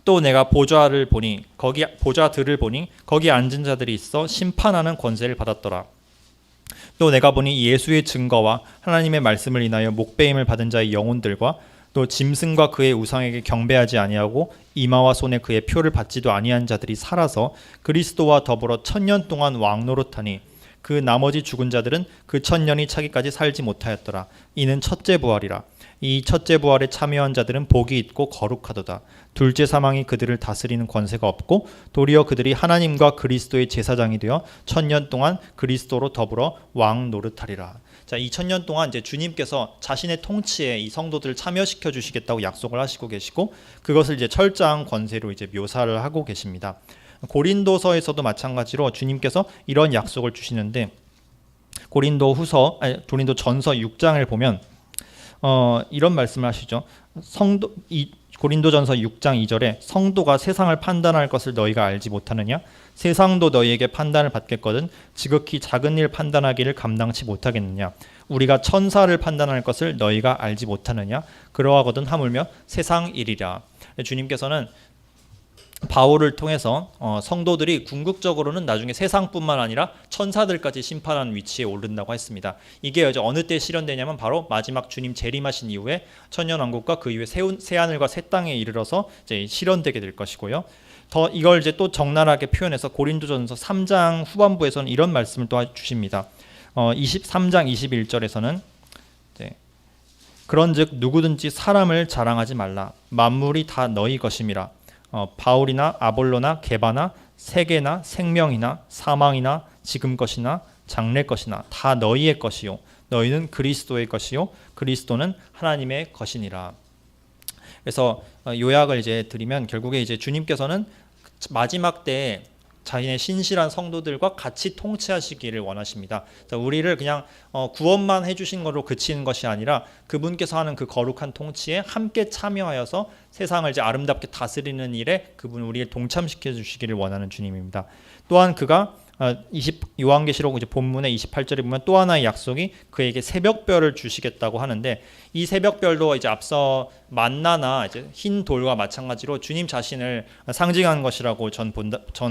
[SPEAKER 1] 또 내가 보좌들을 보니 거기 앉은 자들이 있어 심판하는 권세를 받았더라. 또 내가 보니 예수의 증거와 하나님의 말씀을 인하여 목배임을 받은 자의 영혼들과 또 짐승과 그의 우상에게 경배하지 아니하고 이마와 손에 그의 표를 받지도 아니한 자들이 살아서 그리스도와 더불어 1000년 동안 왕노릇하니 그 나머지 죽은 자들은 그 1000년이 차기까지 살지 못하였더라. 이는 첫째 부활이라. 이 첫째 부활에 참여한 자들은 복이 있고 거룩하도다. 둘째 사망이 그들을 다스리는 권세가 없고 도리어 그들이 하나님과 그리스도의 제사장이 되어 1000년 동안 그리스도로 더불어 왕 노릇하리라. 자, 이 1000년 동안 이제 주님께서 자신의 통치에 이 성도들을 참여시켜 주시겠다고 약속을 하시고 계시고, 그것을 이제 철저한 권세로 이제 묘사를 하고 계십니다. 고린도서에서도 마찬가지로 주님께서 이런 약속을 주시는데, 고린도전서 6장을 보면 이런 말씀을 하시죠. 고린도전서 6장 2절에 성도가 세상을 판단할 것을 너희가 알지 못하느냐? 세상도 너희에게 판단을 받겠거든 지극히 작은 일 판단하기를 감당치 못하겠느냐? 우리가 천사를 판단할 것을 너희가 알지 못하느냐? 그러하거든 하물며 세상 일이라. 주님께서는 바울을 통해서 성도들이 궁극적으로는 나중에 세상뿐만 아니라 천사들까지 심판하는 위치에 오른다고 했습니다. 이게 이제 어느 때 실현되냐면 바로 마지막 주님 재림하신 이후에 천년왕국과 그 이후에 새 하늘과 새 땅에 이르러서 이제 실현되게 될 것이고요. 더 이걸 이제 또 적나라하게 표현해서 고린도전서 3장 후반부에서는 이런 말씀을 또 주십니다. 23장 21절에서는 그런즉 누구든지 사람을 자랑하지 말라. 만물이 다 너희 것임이라. 바울이나 아볼로나 게바나 세계나 생명이나 사망이나 지금 것이나 장래 것이나 다 너희의 것이요 너희는 그리스도의 것이요 그리스도는 하나님의 것이니라. 그래서 요약을 이제 드리면 결국에 이제 주님께서는 마지막 때에 자신의 신실한 성도들과 같이 통치하시기를 원하십니다. 우리를 그냥 구원만 해주신 것으로 그치는 것이 아니라 그분께서 하는 그 거룩한 통치에 함께 참여하여서 세상을 이제 아름답게 다스리는 일에 그분 우리를 동참시켜 주시기를 원하는 주님입니다. 또한 그가 요한계시록 이제 본문의 28절에 보면 또 하나의 약속이 그에게 새벽별을 주시겠다고 하는데, 이 새벽별도 이제 앞서 만나나 이제 흰 돌과 마찬가지로 주님 자신을 상징하는 것이라고 전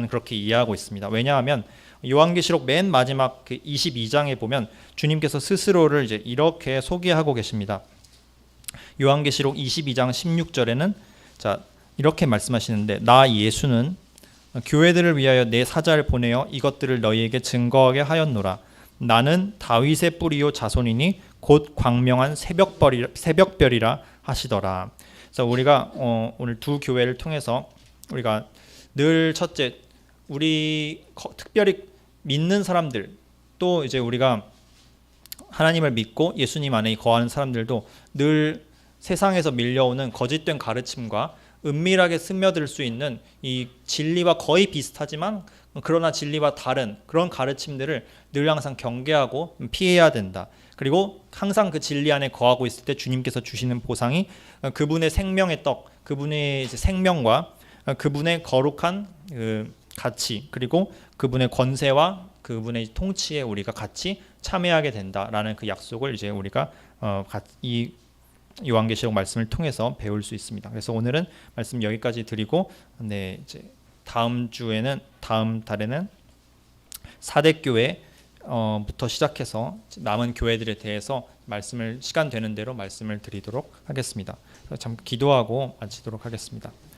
[SPEAKER 1] 그렇게 이해하고 있습니다. 왜냐하면 요한계시록 맨 마지막 그 22장에 보면 주님께서 스스로를 이제 이렇게 소개하고 계십니다. 요한계시록 22장 16절에는 자 이렇게 말씀하시는데, 나 예수는 교회들을 위하여 내 사자를 보내어 이것들을 너희에게 증거하게 하였노라. 나는 다윗의 뿌리요 자손이니 곧 광명한 새벽별이라 하시더라. 그래서 우리가 오늘 두 교회를 통해서 우리가 늘 첫째, 우리 특별히 믿는 사람들, 또 이제 우리가 하나님을 믿고 예수님 안에 거하는 사람들도 늘 세상에서 밀려오는 거짓된 가르침과 은밀하게 스며들 수 있는 이 진리와 거의 비슷하지만 그러나 진리와 다른 그런 가르침들을 늘 항상 경계하고 피해야 된다. 그리고 항상 그 진리 안에 거하고 있을 때 주님께서 주시는 보상이 그분의 생명의 떡, 그분의 이제 생명과 그분의 거룩한 그 가치, 그리고 그분의 권세와 그분의 통치에 우리가 같이 참여하게 된다라는 그 약속을 이제 우리가 이 요한계시록 말씀을 통해서 배울 수 있습니다. 그래서 오늘은 말씀 여기까지 드리고, 이제 다음 달에는 사대교회부터 시작해서 남은 교회들에 대해서 시간 되는 대로 말씀을 드리도록 하겠습니다. 잠깐 기도하고 마치도록 하겠습니다.